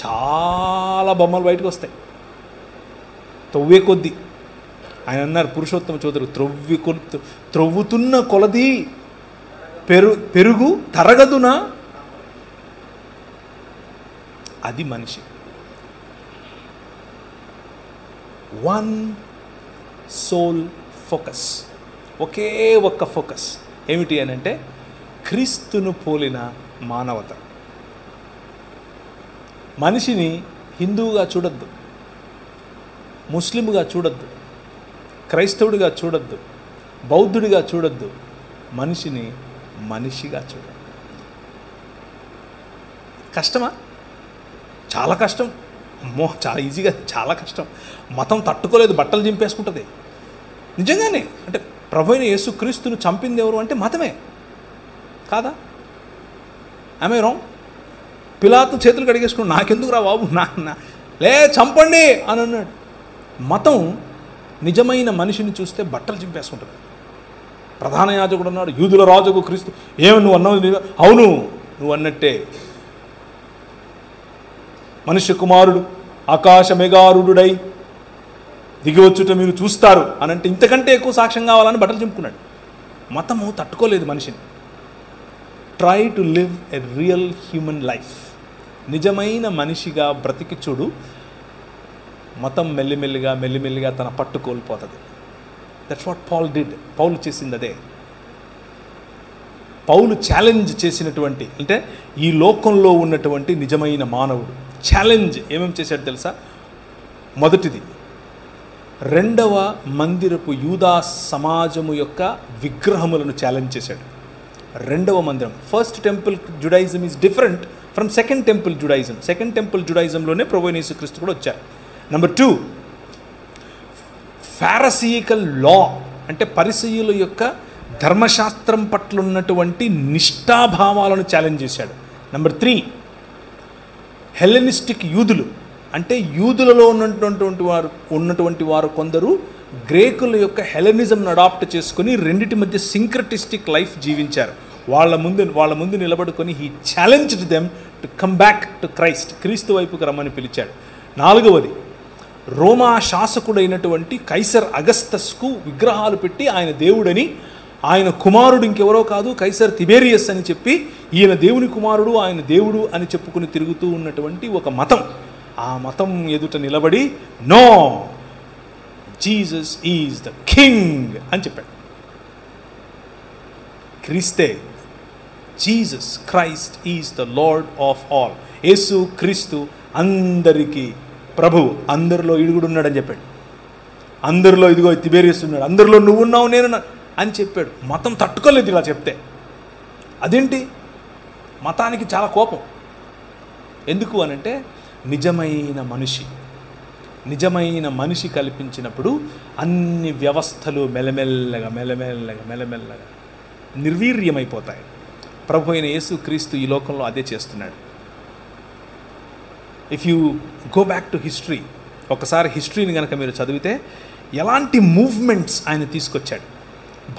చాలా బొమ్మలు బయటకు వస్తాయి. తవ్వే కొద్దీ ఆయన అన్నారు, పురుషోత్తమ చౌదరి, త్రవ్వుతున్న కొలది పెరుగు తరగదునా. అది మనిషి. వన్ సోల్ ఫోకస్, ఒకే ఒక్క ఫోకస్. ఏమిటి అని అంటే క్రీస్తును పోలిన మానవత. మనిషిని హిందువుగా చూడొద్దు, ముస్లింగా చూడొద్దు, క్రైస్తవుడిగా చూడొద్దు, బౌద్ధుడిగా చూడొద్దు. మనిషిని మనిషిగా చూడండి. కష్టమా? చాలా కష్టం. అమ్మో, చాలా ఈజీగా, చాలా కష్టం. మతం తట్టుకోలేదు, బట్టలు చింపేసుకుంటుంది. నిజంగానే. అంటే ప్రభు అయిన యేసుక్రీస్తును చంపింది ఎవరు అంటే మతమే కాదా? ఆమె రాంగ్? పిలాతు చేతులు కడిగేసుకుని నాకెందుకు రా బాబు, లే చంపండి అని అన్నాడు. మతం నిజమైన మనిషిని చూస్తే బట్టలు చింపేసుకుంటుంది. ప్రధాన యాజకుడు అన్నాడు, యూదుల రాజుకు క్రీస్తు. ఏమి నువ్వు అన్నావు? అవును, నువ్వు అన్నట్టే. మనుష్య కుమారుడు ఆకాశ మెగారుడై దిగివచ్చుట మీరు చూస్తారు అని అంటే ఇంతకంటే ఎక్కువ సాక్ష్యం కావాలని బట్టలు చింపుకున్నాడు. మతము తట్టుకోలేదు మనిషిని. Try to live a real human life. నిజమైన మనిషిగా బ్రతికి చూడు. మతం మెల్లిమెల్లిగా తన పట్టు కోల్పోతుంది. That's what Paul did. పౌలు చేసింది అదే. పౌలు ఛాలెంజ్ చేసినటువంటి, అంటే ఈ లోకంలో ఉన్నటువంటి నిజమైన మానవుడు ఛాలెంజ్ ఏమేమి చేశాడు తెలుసా? మొదటిది, రెండవ మందిరపు యూదా సమాజము యొక్క విగ్రహములను ఛాలెంజ్ చేశాడు. రెండవ మందిరం, first temple Judaism is different from second temple Judaism. Second temple జుడాయిజంలోనే ప్రభువైన యేసుక్రీస్తు కూడా వచ్చారు. నెంబర్ 2, ఫారసీకల్ లా, అంటే పరిసయ్యుల యొక్క ధర్మశాస్త్రం పట్ల ఉన్నటువంటి నిష్ఠాభావాలను ఛాలెంజ్ చేశాడు. నెంబర్ 3, హెల్లెనిస్టిక్ యూదులు, అంటే యూదులలో ఉన్నటువంటి వారు కొందరు గ్రేకుల యొక్క హెలెనిజంను అడాప్ట్ చేసుకుని రెండిటి మధ్య సింక్రటిస్టిక్ లైఫ్ జీవించారు. వాళ్ళ ముందు నిలబడుకొని he challenged them to come back to Christ. క్రీస్తు వైపుకు రమ్మని పిలిచాడు. 4వది, రోమా శాసకుడైనటువంటి కైసర్ అగస్తస్కు విగ్రహాలు పెట్టి ఆయన దేవుడని, ఆయన కుమారుడు ఇంకెవరో కాదు కైసర్ తిబేరియస్ అని చెప్పి, ఈయన దేవుని కుమారుడు, ఆయన దేవుడు అని చెప్పుకుని తిరుగుతూ ఉన్నటువంటి ఒక మతం. ఆ మతం ఎదుట నిలబడి no, Jesus is the king అని చెప్పాడు. క్రీస్తే, Jesus Christ is the lord of all. యేసు క్రీస్తు అందరికీ ప్రభువు, అందరిలో ఇడుగుడు ఉన్నాడని చెప్పాడు. అందరిలో ఇదిగో తిబేరియస్ ఉన్నాడు, అందరిలో నువ్వు ఉన్నావు నేను అని చెప్పాడు. మతం తట్టుకోలేదు ఇలా చెప్తే. అదేంటి? మతానికి చాలా కోపం. ఎందుకు అనంటే నిజమైన మనిషి కల్పించినప్పుడు అన్ని వ్యవస్థలు మెల్లమెల్లగా నిర్వీర్యమైపోతాయి. ప్రభు అయిన యేసుక్రీస్తు ఈ లోకంలో అదే చేస్తున్నాడు. If you go back to history, ఒకసారి హిస్టరీని కనుక మీరు చదివితే ఎలాంటి మూవ్మెంట్స్ ఆయన తీసుకొచ్చాడు.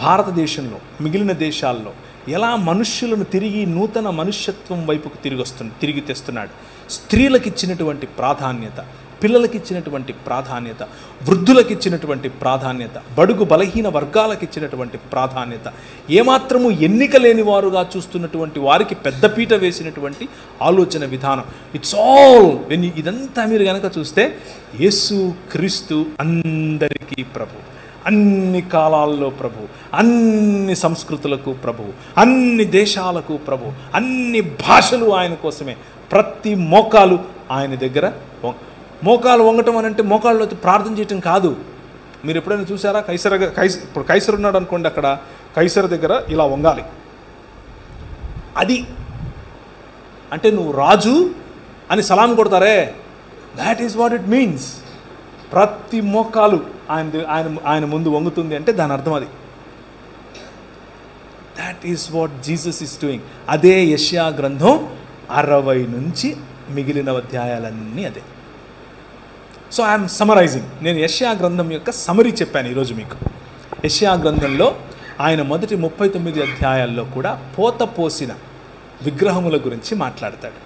భారతదేశంలో, మిగిలిన దేశాల్లో ఎలా మనుష్యులను తిరిగి నూతన మనుష్యత్వం వైపుకు తిరిగి తెస్తున్నాడు. స్త్రీలకు ఇచ్చినటువంటి ప్రాధాన్యత, పిల్లలకి ఇచ్చినటువంటి ప్రాధాన్యత, వృద్ధులకు ఇచ్చినటువంటి ప్రాధాన్యత, బడుగు బలహీన వర్గాలకు ఇచ్చినటువంటి ప్రాధాన్యత, ఏమాత్రము ఎన్నిక లేని వారుగా చూస్తున్నటువంటి వారికి పెద్దపీట వేసినటువంటి ఆలోచన విధానం. ఇట్స్ ఆల్ వెన్ ఇదంతా మీరు కనుక చూస్తే యేసు క్రీస్తు అందరికీ ప్రభు, అన్ని కాలాల్లో ప్రభు, అన్ని సంస్కృతులకు ప్రభు, అన్ని దేశాలకు ప్రభు, అన్ని భాషలు ఆయన కోసమే. ప్రతి మోకాలు ఆయన దగ్గర. మోకాలు వంగటం అని అంటే మోకాళ్ళు ప్రార్థన చేయటం కాదు. మీరు ఎప్పుడైనా చూసారా? ఇప్పుడు కైసర్ ఉన్నాడు అనుకోండి, అక్కడ కైసర్ దగ్గర ఇలా వంగాలి. అది అంటే నువ్వు రాజు అని సలాం కొడతారే, that is what it means. ప్రతి మోకాలు ఆయన ముందు వంగుతుంది అంటే దాని అర్థం అది. That is what Jesus is doing. అదే యెషయా గ్రంథం 60 నుంచి మిగిలిన అధ్యాయాలన్నీ అదే. So I'm summarising. నేను యెషయా గ్రంథం యొక్క సమరీ చెప్పాను ఈరోజు మీకు. యెషయా గ్రంథంలో ఆయన మొదటి 39 అధ్యాయాల్లో కూడా పోత పోసిన విగ్రహముల గురించి మాట్లాడతాడు.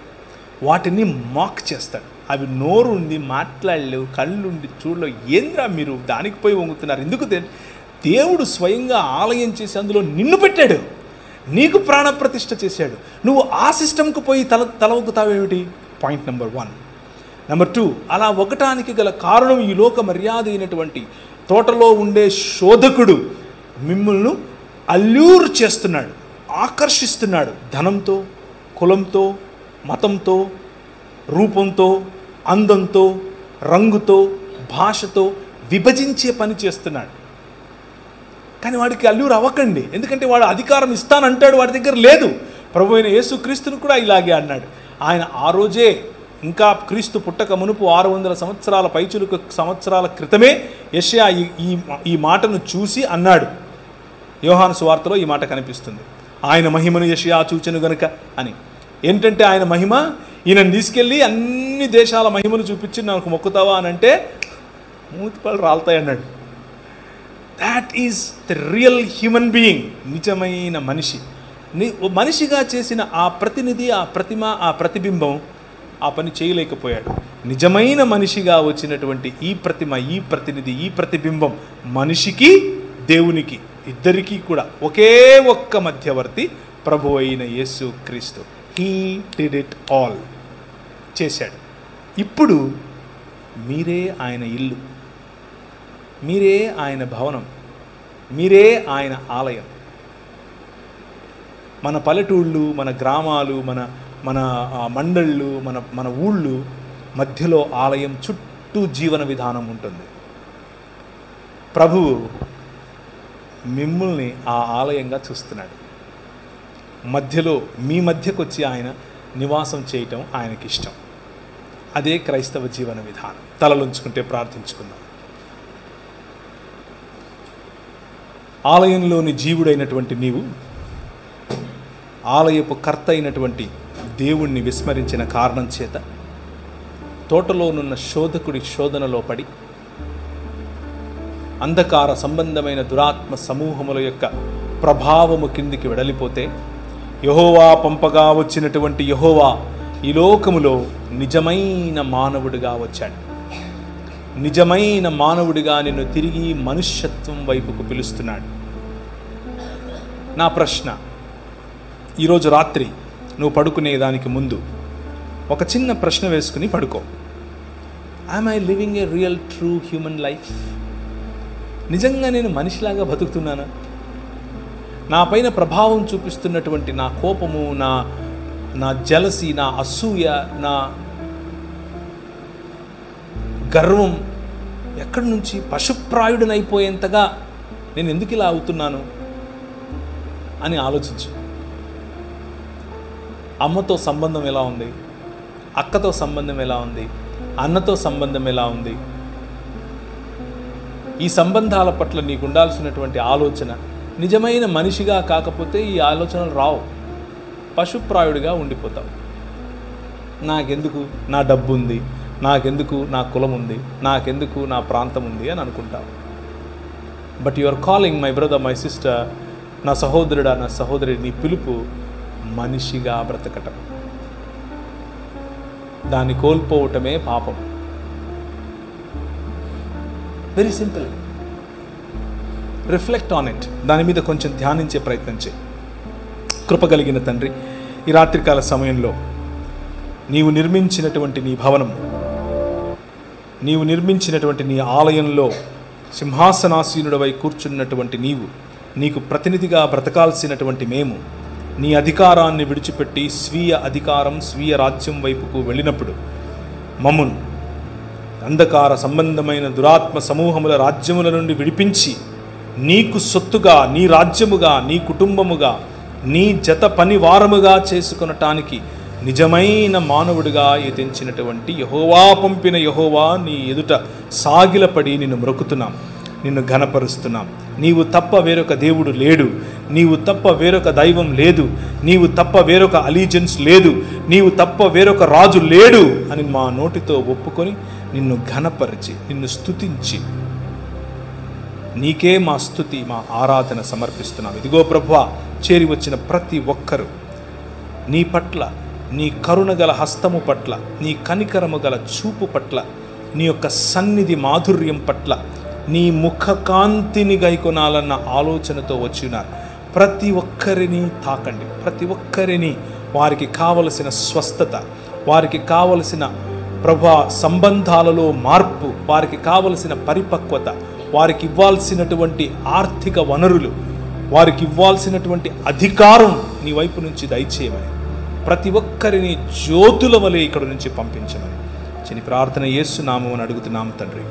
వాటిని మాక్ చేస్తాడు. అవి నోరు ఉండి మాట్లాడలేవు, కళ్ళుండి చూడలేవు. ఏంద్రా మీరు దానికి పోయి వంగుతున్నారు? ఎందుకు? దేవుడు స్వయంగా ఆలయం చేసి అందులో నిన్ను పెట్టాడు, నీకు ప్రాణప్రతిష్ఠ చేశాడు. నువ్వు ఆ సిస్టమ్కు పోయి తలవొక్కుతావేమిటి? Point number 1. నెంబర్ 2, అలా ఒకటానికి గల కారణం ఈ లోక మర్యాద అయినటువంటి తోటలో ఉండే శోధకుడు మిమ్మల్ని అల్యూర్ చేస్తున్నాడు, ఆకర్షిస్తున్నాడు. ధనంతో, కులంతో, మతంతో, రూపంతో, అందంతో, రంగుతో, భాషతో విభజించే పని చేస్తున్నాడు. కానీ వాడికి అల్యూరు అవ్వకండి, ఎందుకంటే వాడు అధికారం ఇస్తానంటాడు, వాడి దగ్గర లేదు. ప్రభు అయిన యేసుక్రీస్తును కూడా ఇలాగే అన్నాడు. ఆయన ఆ రోజే, ఇంకా క్రీస్తు పుట్టక మునుపు 600 సంవత్సరాల పైచులకు సంవత్సరాల క్రితమే యెషయా ఈ మాటను చూసి అన్నాడు. యోహాను సువార్తలో ఈ మాట కనిపిస్తుంది. ఆయన మహిమను యెషయా చూచెను గనుక అని. ఏంటంటే ఆయన మహిమ, ఈయనను తీసుకెళ్ళి అన్ని దేశాల మహిమను చూపించి నాకు మొక్కుతావా అని అంటే మూతిపళ్ళు రాలుతాయి అన్నాడు. That is the real human being. నిజమైన మనిషి. మనిషిగా చేసిన ఆ ప్రతినిధి, ఆ ప్రతిమ, ఆ ప్రతిబింబం ఆ పని చేయలేకపోయాడు. నిజమైన మనిషిగా వచ్చినటువంటి ఈ ప్రతిమ, ఈ ప్రతినిధి, ఈ ప్రతిబింబం మనిషికి దేవునికి ఇద్దరికీ కూడా ఒకే ఒక్క మధ్యవర్తి ప్రభు అయిన యేసు క్రీస్తు. హీ డిడ్ ఇట్ ఆల్ చేశాడు. ఇప్పుడు మీరే ఆయన ఇల్లు, మీరే ఆయన భవనం, మీరే ఆయన ఆలయం. మన పల్లెటూళ్ళు, మన గ్రామాలు, మన మండళ్ళు, మన ఊళ్ళు మధ్యలో ఆలయం, చుట్టూ జీవన విధానం ఉంటుంది. ప్రభువు మిమ్మల్ని ఆ ఆలయంగా చూస్తున్నాడు. మధ్యలో మీ మధ్యకు వచ్చి ఆయన నివాసం చేయటం ఆయనకి ఇష్టం. అదే క్రైస్తవ జీవన విధానం. తలలుంచుకుంటే ప్రార్థించుకుందాం. ఆలయంలోని జీవుడైనటువంటి నీవు ఆలయపు కర్త అయినటువంటి దేవుణ్ణి విస్మరించిన కారణం చేత తోటలోనున్న శోధకుడి శోధనలో పడి అంధకార సంబంధమైన దురాత్మ సమూహముల యొక్క ప్రభావము కిందికి వెడలిపోతే యెహోవా పంపగా వచ్చినటువంటి యెహోవా ఈ లోకములో నిజమైన మానవుడిగా వచ్చాడు. నిజమైన మానవుడిగా నిన్ను తిరిగి మనుష్యత్వం వైపుకు పిలుస్తున్నాడు. నా ప్రశ్న, ఈరోజు రాత్రి నువ్వు పడుకునే దానికి ముందు ఒక చిన్న ప్రశ్న వేసుకుని పడుకో. Am I living a real true human life? నిజంగా నేను మనిషిలాగా బతుకుతున్నానా? నా పైన ప్రభావం చూపిస్తున్నటువంటి నా కోపము, నా జలసి, నా అసూయ, నా గర్వం ఎక్కడి నుంచి పశుప్రాయుడనైపోయేంతగా నేను ఎందుకు ఇలా అవుతున్నాను అని ఆలోచించు. అమ్మతో సంబంధం ఎలా ఉంది? అక్కతో సంబంధం ఎలా ఉంది? అన్నతో సంబంధం ఎలా ఉంది? ఈ సంబంధాల పట్ల నీకు ఉండాల్సినటువంటి ఆలోచన నిజమైన మనిషిగా కాకపోతే ఈ ఆలోచనలు రావు. పశుప్రాయుడిగా ఉండిపోతావు. నాకెందుకు నా డబ్బు ఉంది, నాకెందుకు నా కులం ఉంది, నాకెందుకు నా ప్రాంతం ఉంది అని అనుకుంటావు. But you are calling my brother, my sister, నా సహోదరుడా, నా సహోదరి, నీ పిలుపు మనిషిగా బ్రతకటం. దాన్ని కోల్పోవటమే పాపం. Very simple. Reflect on it. దాని మీద కొంచెం ధ్యానించే ప్రయత్నం చేయి. కృపగలిగిన తండ్రి, ఈ రాత్రికాల సమయంలో నీవు నిర్మించినటువంటి నీ భవనం, నీవు నిర్మించినటువంటి నీ ఆలయంలో సింహాసనాసీనుడవై కూర్చున్నటువంటి నీవు, నీకు ప్రతినిధిగా బ్రతకాల్సినటువంటి మేము నీ అధికారాన్ని విడిచిపెట్టి స్వీయ అధికారం, స్వీయ రాజ్యం వైపుకు వెళ్ళినప్పుడు మమ్మును అంధకార సంబంధమైన దురాత్మ సమూహముల రాజ్యముల నుండి విడిపించి నీకు సొత్తుగా, నీ రాజ్యముగా, నీ కుటుంబముగా, నీ జత పనివారముగా చేసుకొనటానికి నిజమైన మానవుడిగా ఎదించినటువంటి యెహోవా పంపిన యెహోవా నీ ఎదుట సాగిలపడి నిన్ను మ్రొక్కుతున్నాం, నిన్ను ఘనపరుస్తున్నాం. నీవు తప్ప వేరొక దేవుడు లేడు, నీవు తప్ప వేరొక దైవం లేదు, నీవు తప్ప వేరొక అలీజెన్స్ లేదు, నీవు తప్ప వేరొక రాజు లేడు అని మా నోటితో ఒప్పుకొని నిన్ను ఘనపరిచి నిన్ను స్తుతించి నీకే మా స్తుతి మా ఆరాధన సమర్పిస్తున్నాం. ఇదిగో ప్రభువా, చేరి వచ్చిన ప్రతి ఒక్కరూ నీ పట్ల, నీ కరుణ గల హస్తము పట్ల, నీ కనికరము గల చూపు పట్ల, నీ యొక్క సన్నిధి మాధుర్యం పట్ల, నీ ముఖ కాంతిని గైకొనాలన్న ఆలోచనతో వచ్చినారు. ప్రతి ఒక్కరిని తాకండి, ప్రతి ఒక్కరిని వారికి కావలసిన స్వస్థత, వారికి కావలసిన ప్రభా సంబంధాలలో మార్పు, వారికి కావలసిన పరిపక్వత, వారికి ఇవ్వాల్సినటువంటి ఆర్థిక వనరులు, వారికి ఇవ్వాల్సినటువంటి అధికారం నీ వైపు నుంచి దయచేయమని, ప్రతి ఒక్కరిని జ్యోతుల వలె ఇక్కడ నుంచి పంపించమని చిన్న ప్రార్థన యేసు నామమున అడుగుతున్నాము తండ్రి.